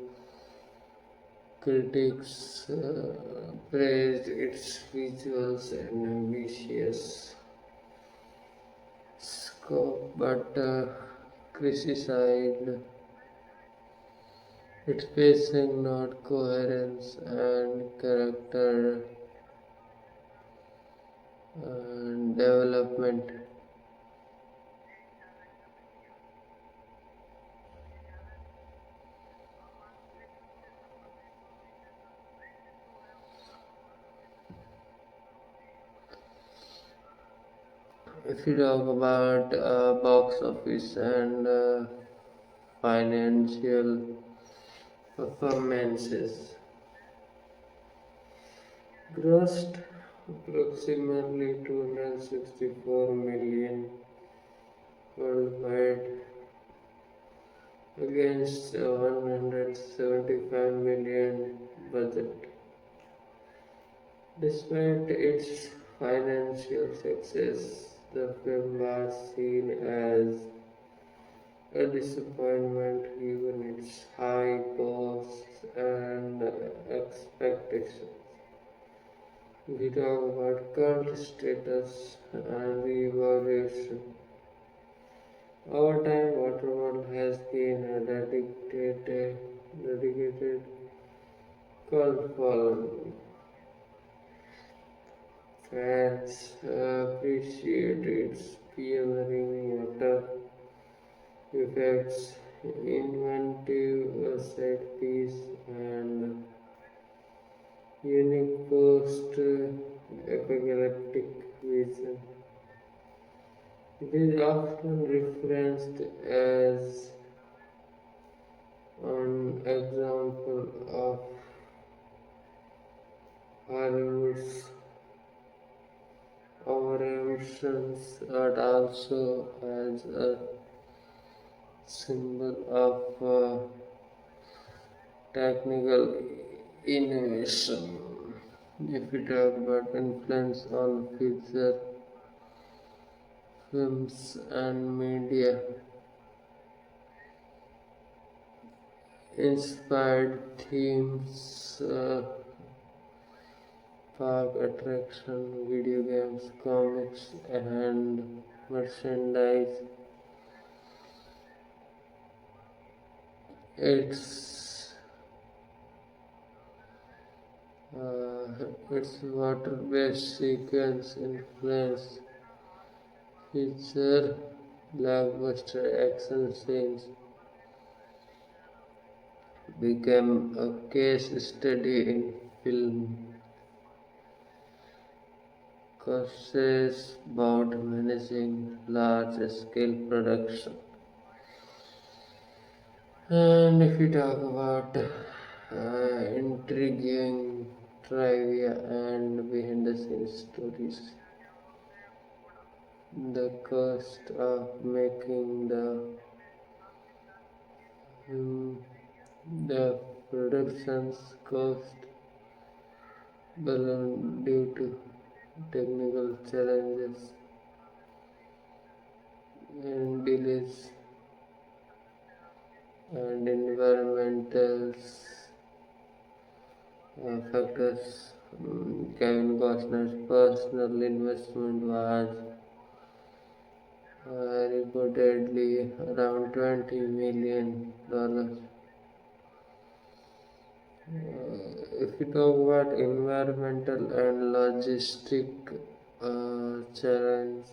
Critics praised its visuals and ambitious scope, but criticized its pacing, not coherence, and character and development. If you talk about box office and financial performances, grossed approximately 264 million worldwide against a 175 million budget. Despite its financial success, the film was seen as a disappointment given its high costs and expectations. We talk about cult status and evaluation. Over time, Waterworld has been a dedicated cult following. Fans appreciate its pioneering water effects, inventive set piece, and unique post-apocalyptic vision. It is often referenced as an example of Hollywood's overambitions, but also as a symbol of technical innovation. If we talk about influence on future films and media, inspired themes, park attraction, video games, comics, and merchandise. Its its water-based sequence influence feature blockbuster action scenes became a case study in film courses about managing large-scale production. And if we talk about intriguing trivia and behind-the-scenes stories, the cost of making um, the production's cost ballooned due to technical challenges and delays and environmental factors. Kevin Costner's personal investment was reportedly around $20 million. If we talk about environmental and logistic challenge,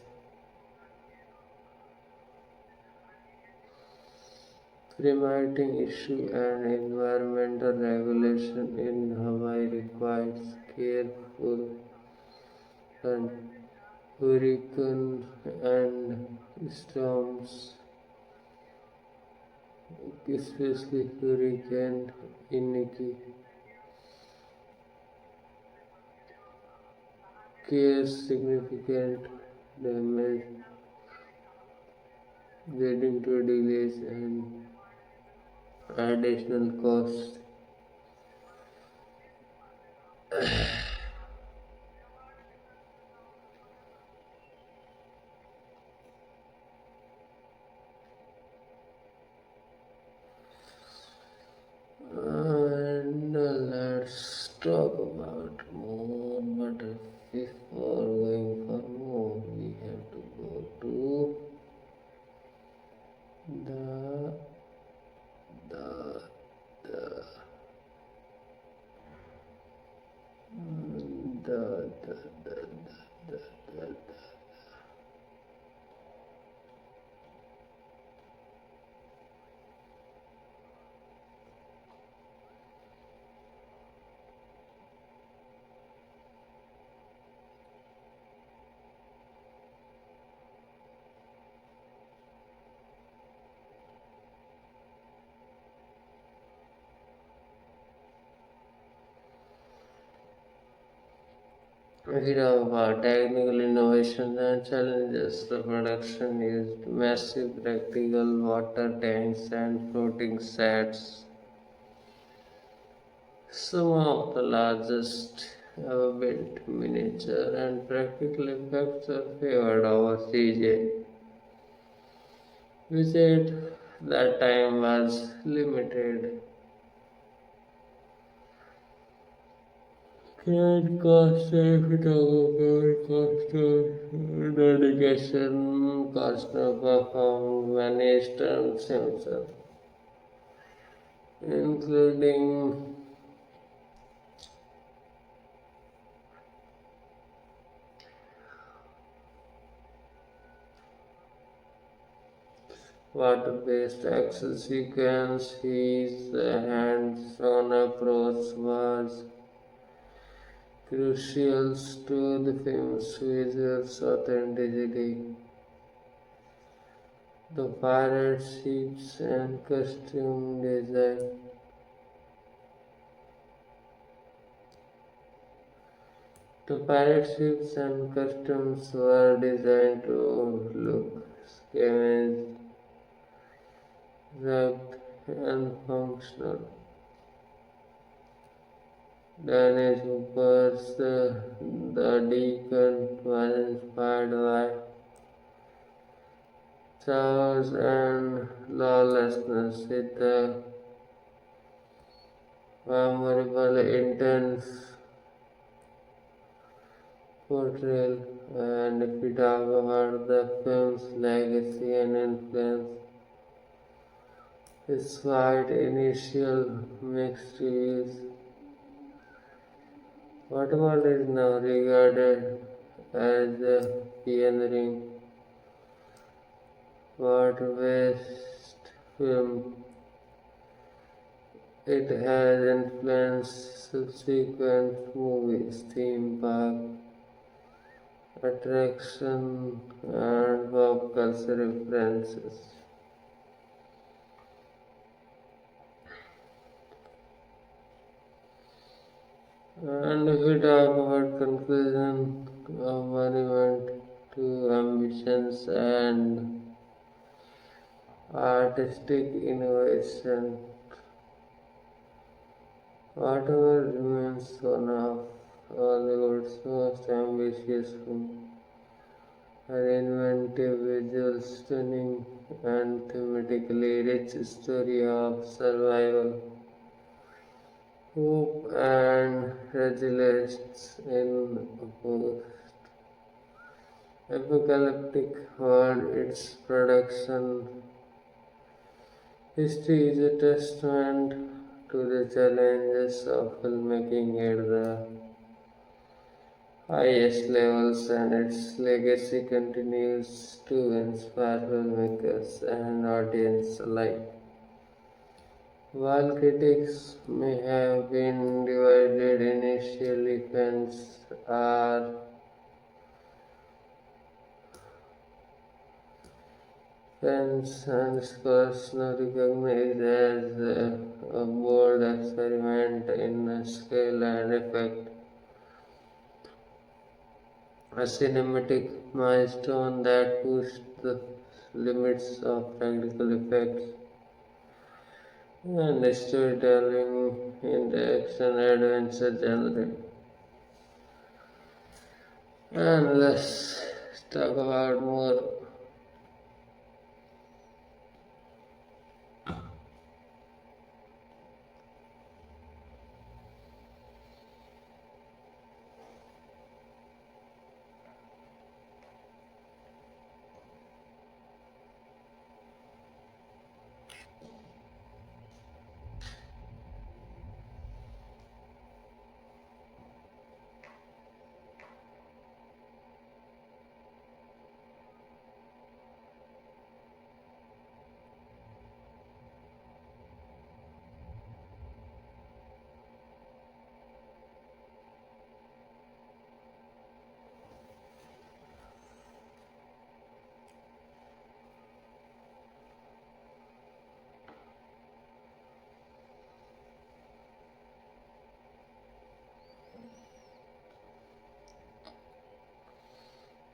permitting issue and environmental regulation in Hawaii requires careful and hurricane and storms, especially Hurricane Iniki, cause significant damage, leading to delays and additional costs. the, the, the, the, If we talk about technical innovation and challenges, the production used massive practical water tanks and floating sets, some of the largest ever built. Miniature and practical effects are favored over CJ, which at that time was limited. Can Costner, if we talk about Costner dedication, Costner performed many stunts himself, including water-based action sequence. His hands-on approach was crucial to the film's visual authenticity. The pirate ships and costume design. The pirate ships and costumes were designed to look scavenged, rugged, and functional. Danish Hooper's The Deacon was inspired by chaos and lawlessness with a memorable, intense portrayal. And if we talk about the film's legacy and influence, despite initial mixed reviews, Waterworld is now regarded as a pioneering water-based film. It has influenced subsequent movies, theme park attraction, and pop culture references. And if we talk about conclusion of monument to ambitions and artistic innovation, Waterworld remains one of Hollywood's most ambitious films. An inventive, visual, stunning, and thematically rich story of survival, hope, and resilience in a post-apocalyptic world. Its production history is a testament to the challenges of filmmaking at the highest levels, and its legacy continues to inspire filmmakers and audience alike. While critics may have been divided initially, fans and scholars now recognize as a bold experiment in scale and effect, a cinematic milestone that pushed the limits of practical effects and storytelling in the action adventure genre. And let's talk about more.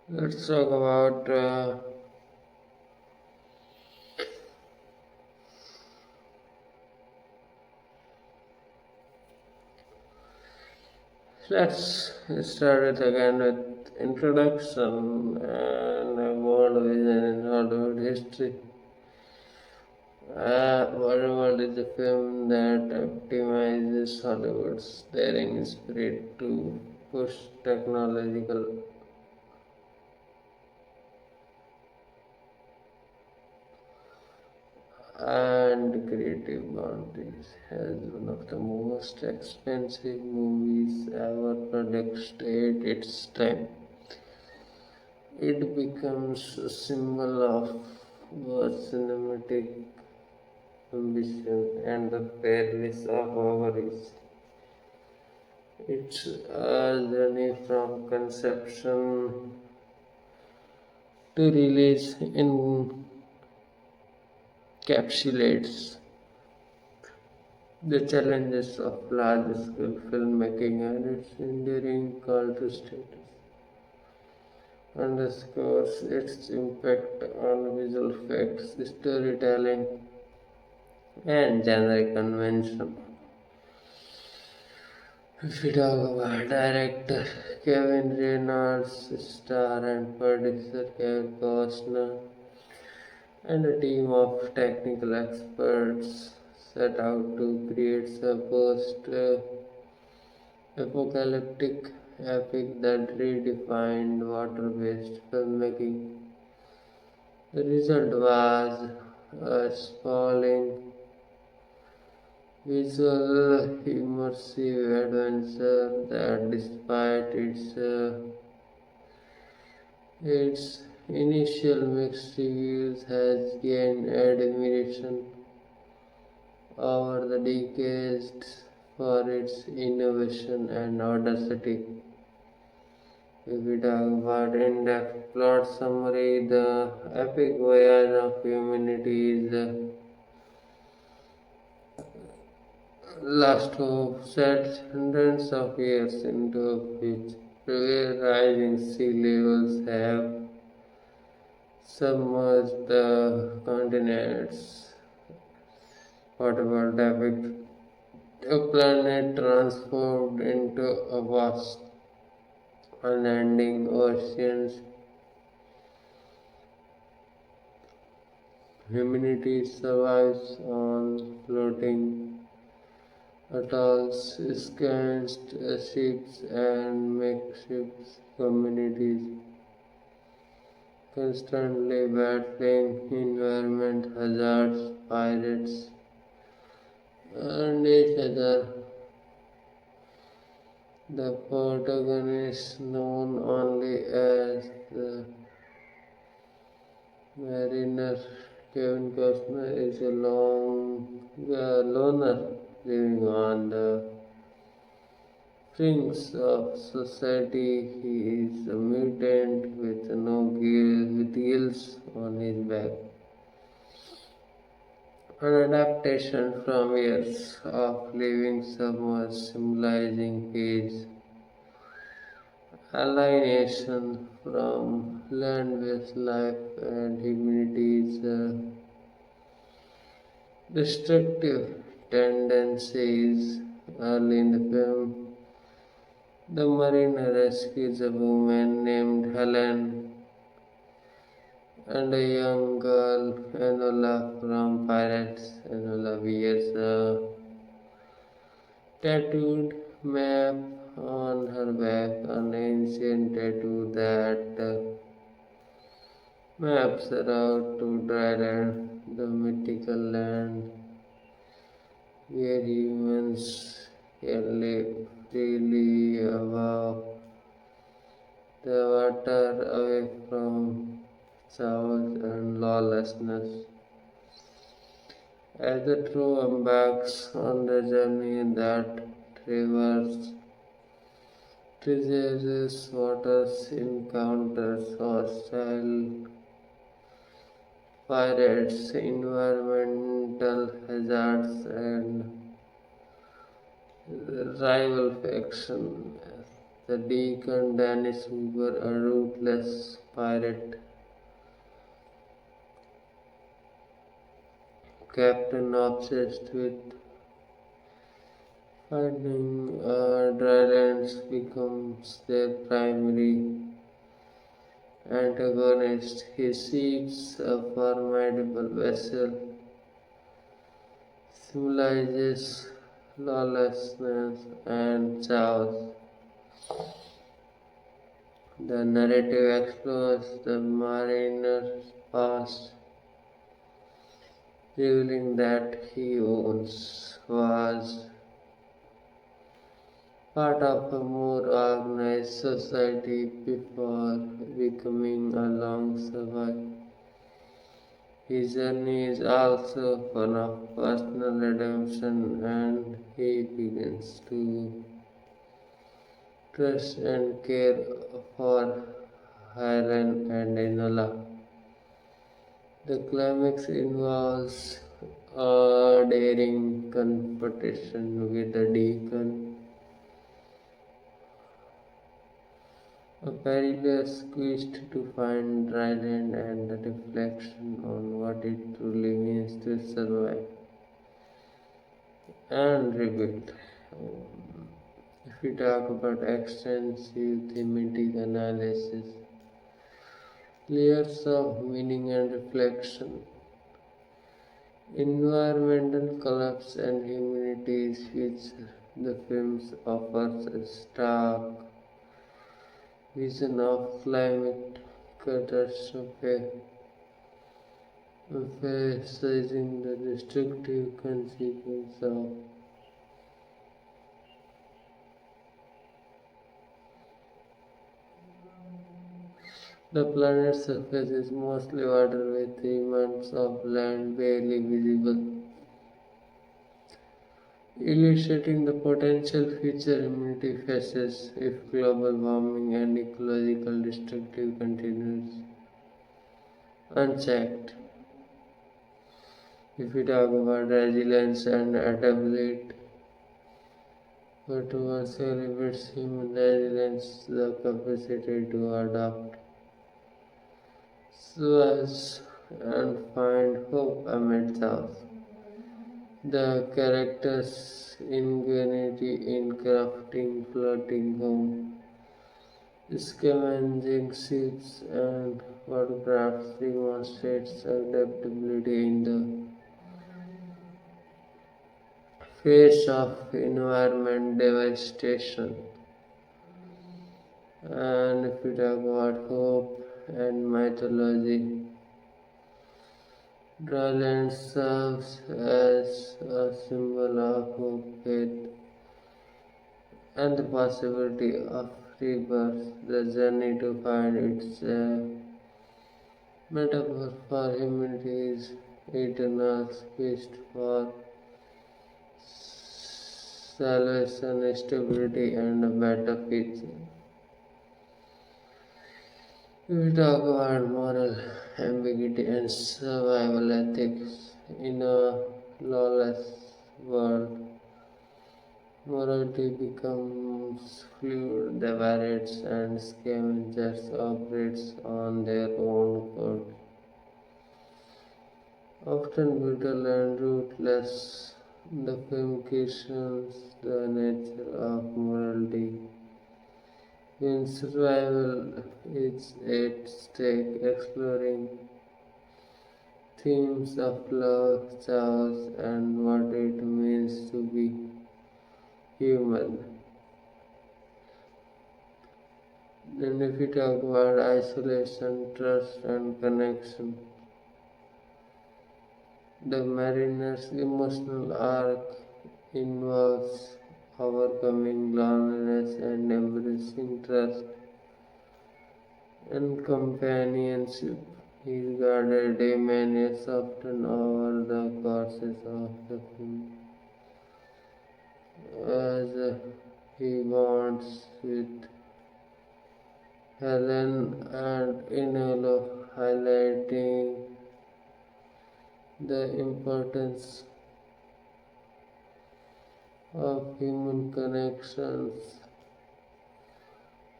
Let's talk about let's start it again with introduction and world vision in Hollywood history. Waterworld is a film that optimizes Hollywood's daring spirit to push technological and creative boundaries. As one of the most expensive movies ever produced at its time, it becomes a symbol of both cinematic ambition and the perils of avarice. It's a journey from conception to release encapsulates the challenges of large-scale filmmaking and its enduring cult to status underscores its impact on visual effects, storytelling, and genre convention. If we talk about director Kevin Reynolds, star and producer Kevin Costner, and a team of technical experts set out to create a post-apocalyptic epic that redefined water-based filmmaking. The result was a sprawling, visual, immersive adventure that, despite its initial mixed reviews, has gained admiration over the decades for its innovation and audacity. If we talk about in-depth plot summary, the epic voyage of humanity is the last hope set hundreds of years into a future where rising sea levels have submerged the continents. What about epic? A planet transformed into a vast, unending oceans. Humanity survives on floating atolls, scant ships, and makeshift communities, constantly battling environment hazards, pirates, and each other. The protagonist, known only as the mariner Kevin Costner, is a loner living on the fringe of society. He is a mutant with no gear, with gills on his back. An adaptation from years of living submerged, symbolizing his alienation from land-based life and humanity's destructive tendencies. Early in the film, the marine rescues a woman named Helen and a young girl, Enola, from pirates. Enola wears a tattooed map on her back, an ancient tattoo that maps her out to Dryland, the mythical land where humans can live freely above the water, away from chaos and lawlessness. As the crew embarks on the journey that traverses treacherous waters, encounters hostile pirates, environmental hazards, and rival factions. The deacon Dennis Hoover, a ruthless pirate captain obsessed with finding drylands, becomes their primary antagonist. He seeks a formidable vessel, symbolizes lawlessness and chaos. The narrative explores the mariner's past, revealing that he once was part of a more organized society before becoming a long survivor. His journey is also one of personal redemption, and he begins to trust and care for Highland and Enola. The climax involves a daring confrontation with the Deacon, a perilous quest to find dry land, and a reflection on what it truly means to survive and rebuild. If we talk about extensive thematic analysis, layers of meaning and reflection, environmental collapse and humanity's future, the film offers a stark vision of climate catastrophe, emphasizing the destructive consequences of the planet's surface is mostly water with remnants of land barely visible, illustrating the potential future humanity faces if global warming and ecological destruction continues unchecked. If we talk about resilience and adaptability, Waterworld celebrates human resilience, the capacity to adapt, survive, and find hope amid chaos. The character's ingenuity in crafting floating home, scavenging ships, and watercrafts demonstrates adaptability in the face of environment devastation. And if we talk about hope and mythology, dryland serves as a symbol of hope, faith, and the possibility of rebirth. The journey to find its metaphor for humanity's eternal quest for salvation, stability, and a better future. We talk about moral ambiguity and survival ethics in a lawless world. Morality becomes fluid, the pirates and scavengers operates on their own code, often brutal and ruthless. The film questions the nature of morality when survival is at stake, exploring themes of love, chaos, and what it means to be human. Then, if we talk about isolation, trust, and connection, the mariner's emotional arc involves overcoming loneliness and embracing trust and companionship. His guarded demeanor softened over the courses of the film as he bonds with Helen and Enola, highlighting the importance of human connections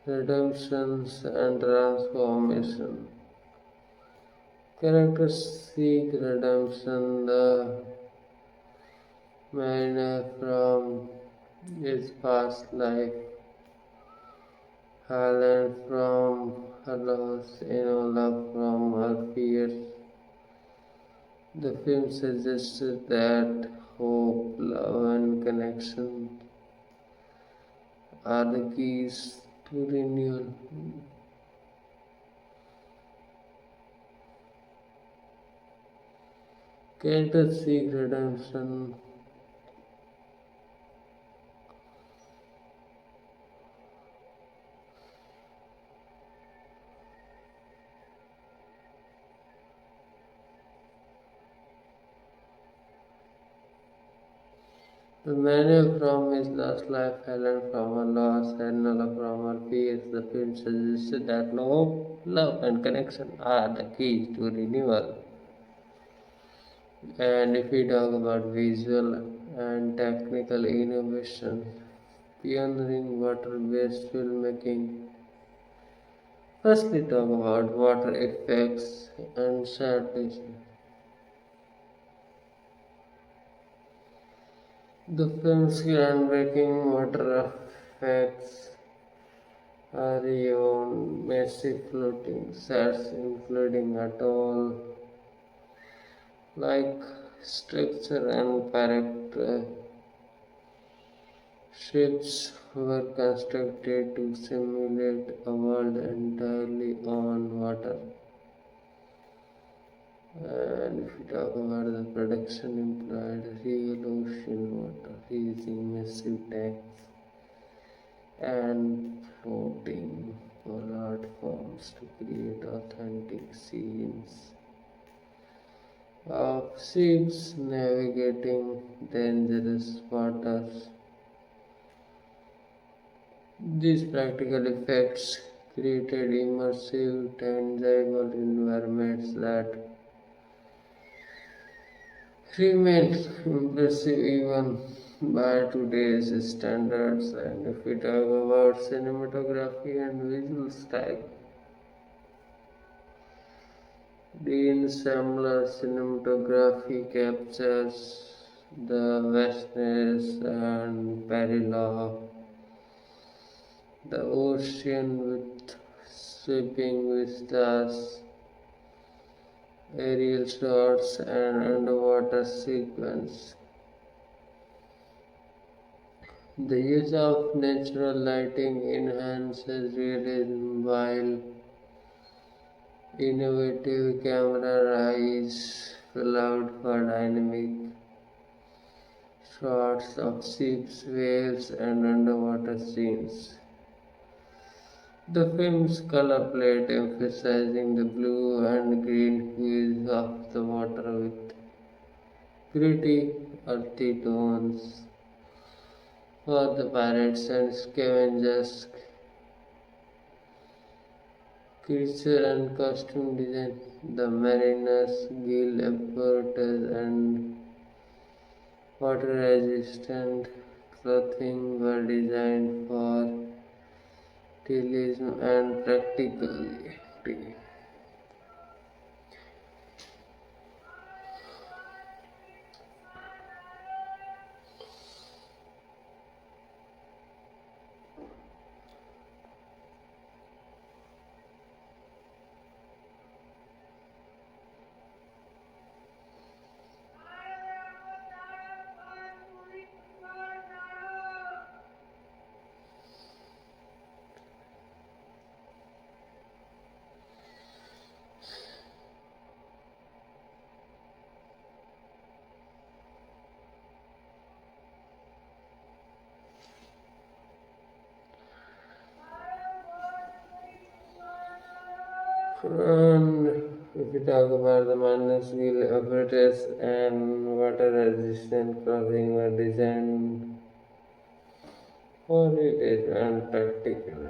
redemption, and transformation. Characters seek redemption. The mariner from his past life, Helen from her loss, Enola from her fears. The film suggested that hope, love, and connection are the keys to renewal. Characters seek redemption. The menu from his last life, Helen from her loss, and Nola from her fears. The film suggested that hope, love, and connection are the keys to renewal. And if we talk about visual and technical innovation, pioneering water-based filmmaking. Firstly, talk about water effects and set design. The film's groundbreaking water effects are on massive floating sets, including atoll like structure and pirate ships were constructed to simulate a world entirely on water. And if we talk about the production employed real ocean water using massive tanks and floating platforms to create authentic scenes of ships navigating dangerous waters. These practical effects created immersive, tangible environments that remain impressive even by today's standards. And if we talk about cinematography and visual style, Dean Samler's cinematography captures the vastness and peril of the ocean with sweeping vistas, aerial shots, and underwater sequence. The use of natural lighting enhances realism while innovative camera eyes allowed for dynamic shots of ships, waves, and underwater scenes. The film's color palette emphasizing the blue and green hues of the water with gritty, earthy tones for the pirates and scavengers, creature and costume design. The mariners' gill apparatus and water-resistant clothing were designed for realism and practicality. And if we talk about the minus gill apparatus and water-resistant clothing were designed for it and practical.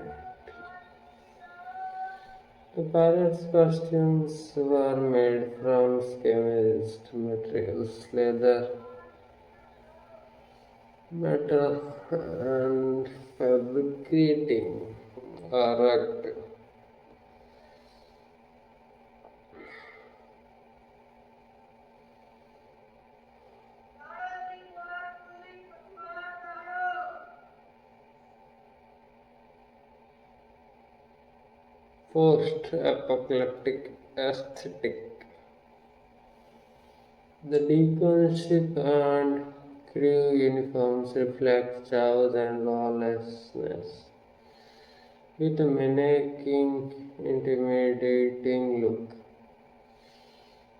The pirates' costumes were made from scavenged materials, leather, metal, and fabricating. Correct. Post-apocalyptic aesthetic. The deacon ship and crew uniforms reflect chaos and lawlessness, with a menacing, intimidating look.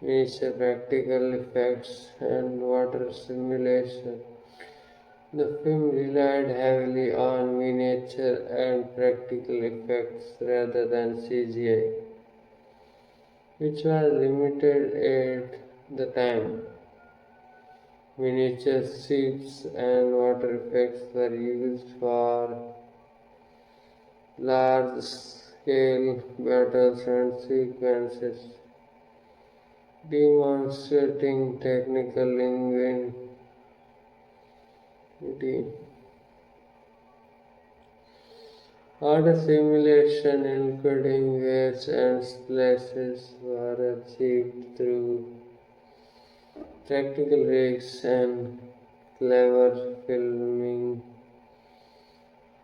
Miniature practical effects and water simulation. The film relied heavily on miniature and practical effects rather than CGI, which was limited at the time. Miniature ships and water effects were used for large scale battles and sequences, demonstrating technical ingenuity. Harder simulation, including waves and splashes, were achieved through practical rigs and clever filming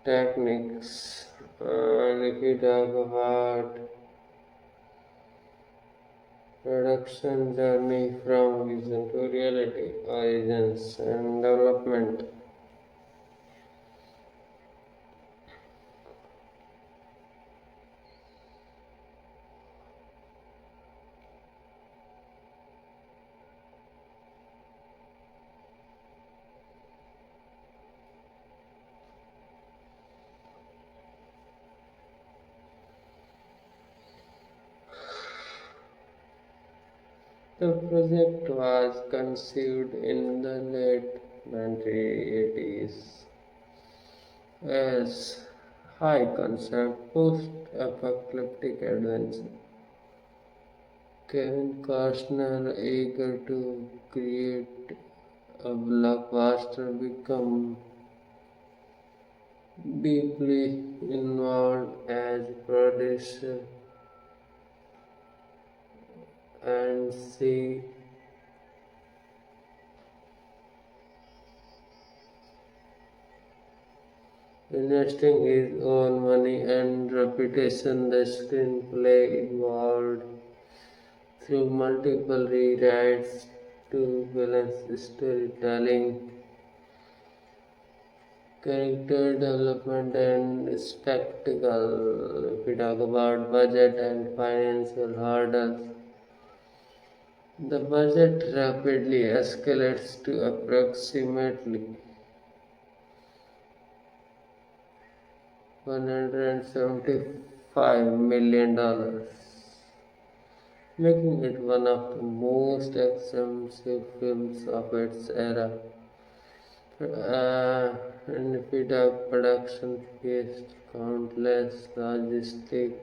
techniques. And if you talk about production journey from vision to reality, origins and development. The project was conceived in the late 1980s as high concept post apocalyptic adventure. Kevin Costner, eager to create a blockbuster, became deeply involved as producer and see investing his own money and reputation. The screenplay evolved through multiple rewrites to balance storytelling, character development, and spectacle. If we talk about budget and financial hurdles, the budget rapidly escalates to approximately $175 million, making it one of the most expensive films of its era. And if we talk production faced countless logistic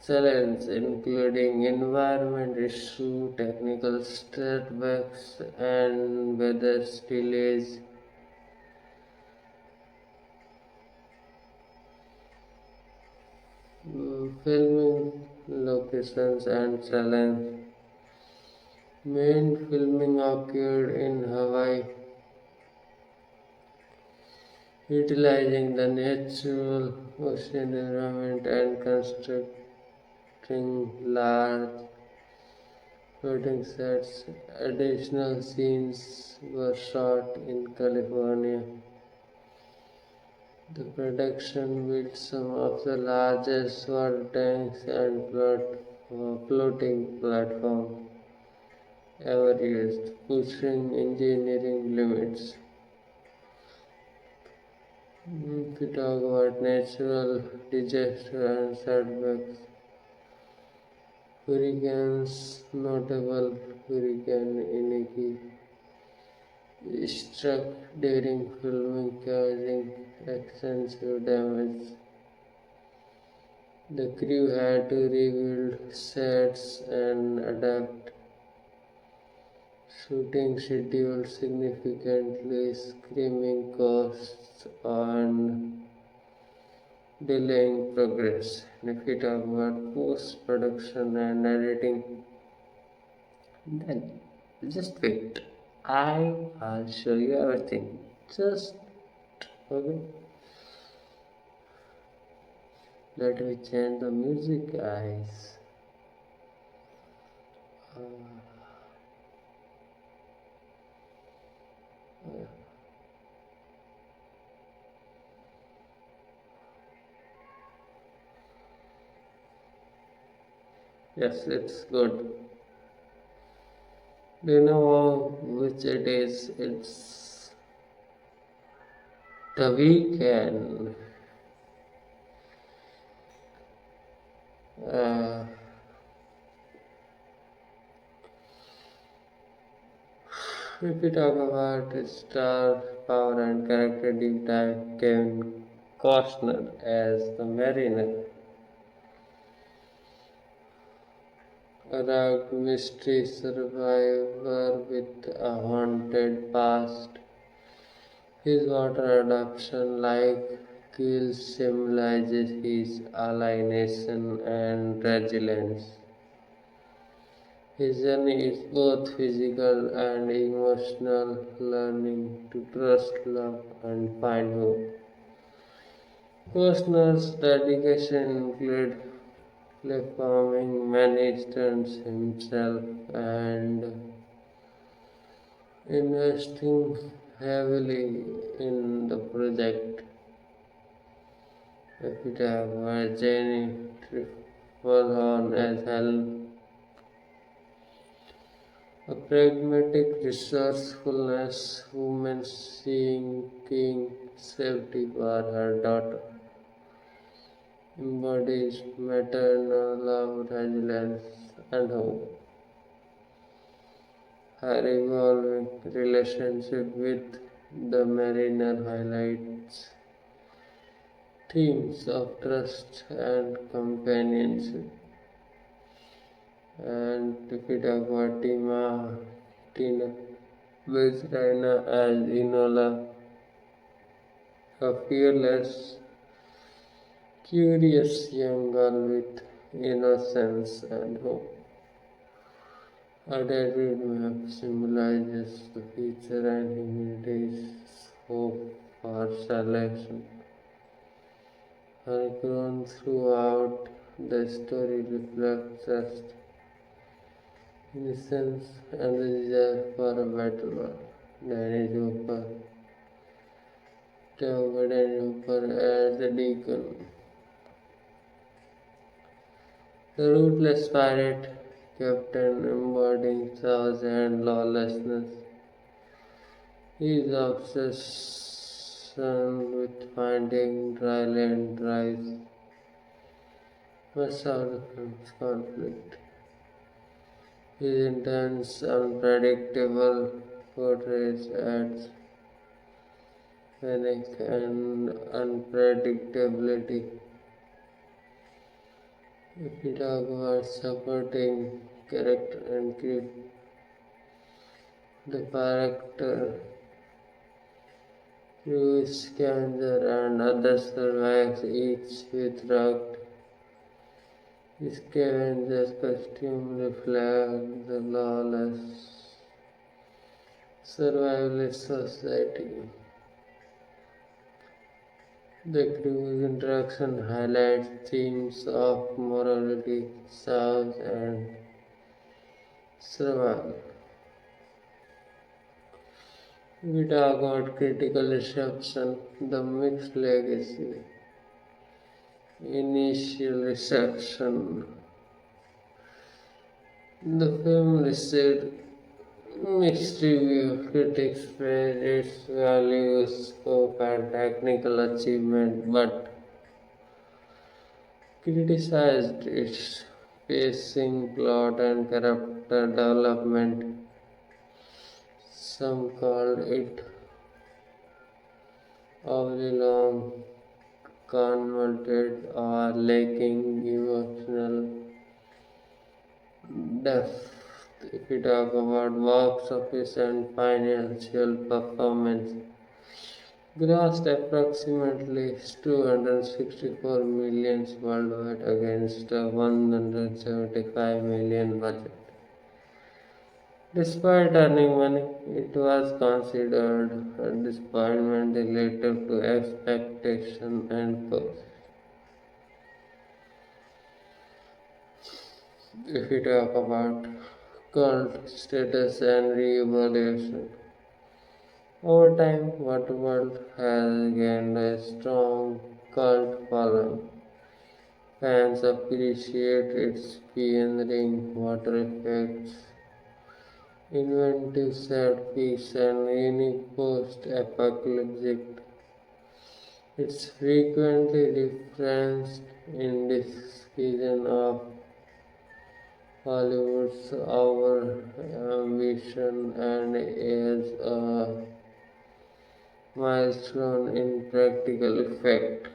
challenges, including environment issue, technical setbacks, and weather delays. Filming locations and challenge. Main filming occurred in Hawaii, utilizing the natural ocean environment and constructing large floating sets. Additional scenes were shot in California. The production built some of the largest water tanks and floating platforms ever used, pushing engineering limits. If we talk about natural disaster and setbacks, hurricanes, notable Hurricane Iniki struck during filming, causing extensive damage. The crew had to rebuild sets and adapt shooting schedules significantly, screaming costs and delaying progress. And if we talk about post production and editing, then just wait. I'll show you everything. Just okay. Let me change the music, guys. Uh, yes, it's good. Do you know which it is? It's the weekend. Uh, if we talk about star power and character deep dive, Kevin Costner as the mariner, a rugged mystery survivor with a haunted past. His water adoption, like Gil, symbolizes his alienation and resilience. His journey is both physical and emotional, learning to trust, love, and find hope. Costner's dedication include performing many stunts himself and investing heavily in the project. If it have Jeanne Tripplehorn as help, a pragmatic resourcefulness woman seeking safety for her daughter, embodies maternal love, resilience, and hope. Her evolving relationship with the mariner highlights themes of trust and companionship. And if we talk about Tina Vizraina as Enola, a fearless, curious young girl with innocence and hope. A David map symbolizes the future and humanity's hope for salvation. Her grown throughout the story reflects trust, innocence, and the desire for a better world. Danny Hooper, Danny Hooper as the deacon, the ruthless pirate captain embodying chaos and lawlessness. His obsession with finding dry land drives much of the film's conflict. His intense, unpredictable portrays adds panic and unpredictability. If we talk about supporting character and creep, the character crew scavenger and other survives each with rugged scavenger's costume reflects the lawless survivalist society. The crew's interaction highlights themes of morality, chaos, and survival. We talk about critical reception, the mixed legacy. Initial reception. The film received mixed review. Critics praised its values, scope, and technical achievement, but criticized its pacing, plot, and character development. Some called it overly long, convoluted, or lacking emotional depth. If we talk about box office and financial performance, grossed approximately 264 million worldwide against a 175 million budget. Despite earning money, it was considered a disappointment relative to expectation and cost. If we talk about cult status and re-evaluation, over time, Waterworld has gained a strong cult following. Fans appreciate its pioneering water effects, inventive set piece, and unique post-apocalyptic. It's frequently referenced in discussion of Hollywood's over ambition and as a milestone in practical effect.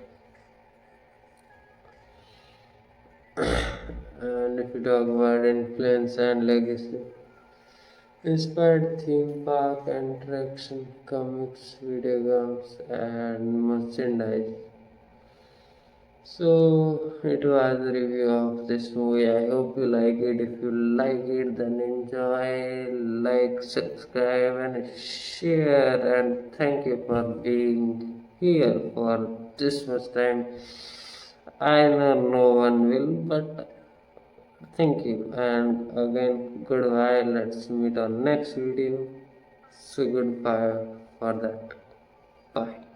And if you talk about influence and legacy, inspired theme park and attraction, comics, video games, and merchandise. So it was a review of this movie. I hope you like it. If you like it, then enjoy, like, subscribe, and share. And thank you for being here for this much time. I know no one will, but thank you. And again, goodbye. Let's meet on next video. So goodbye for that. Bye.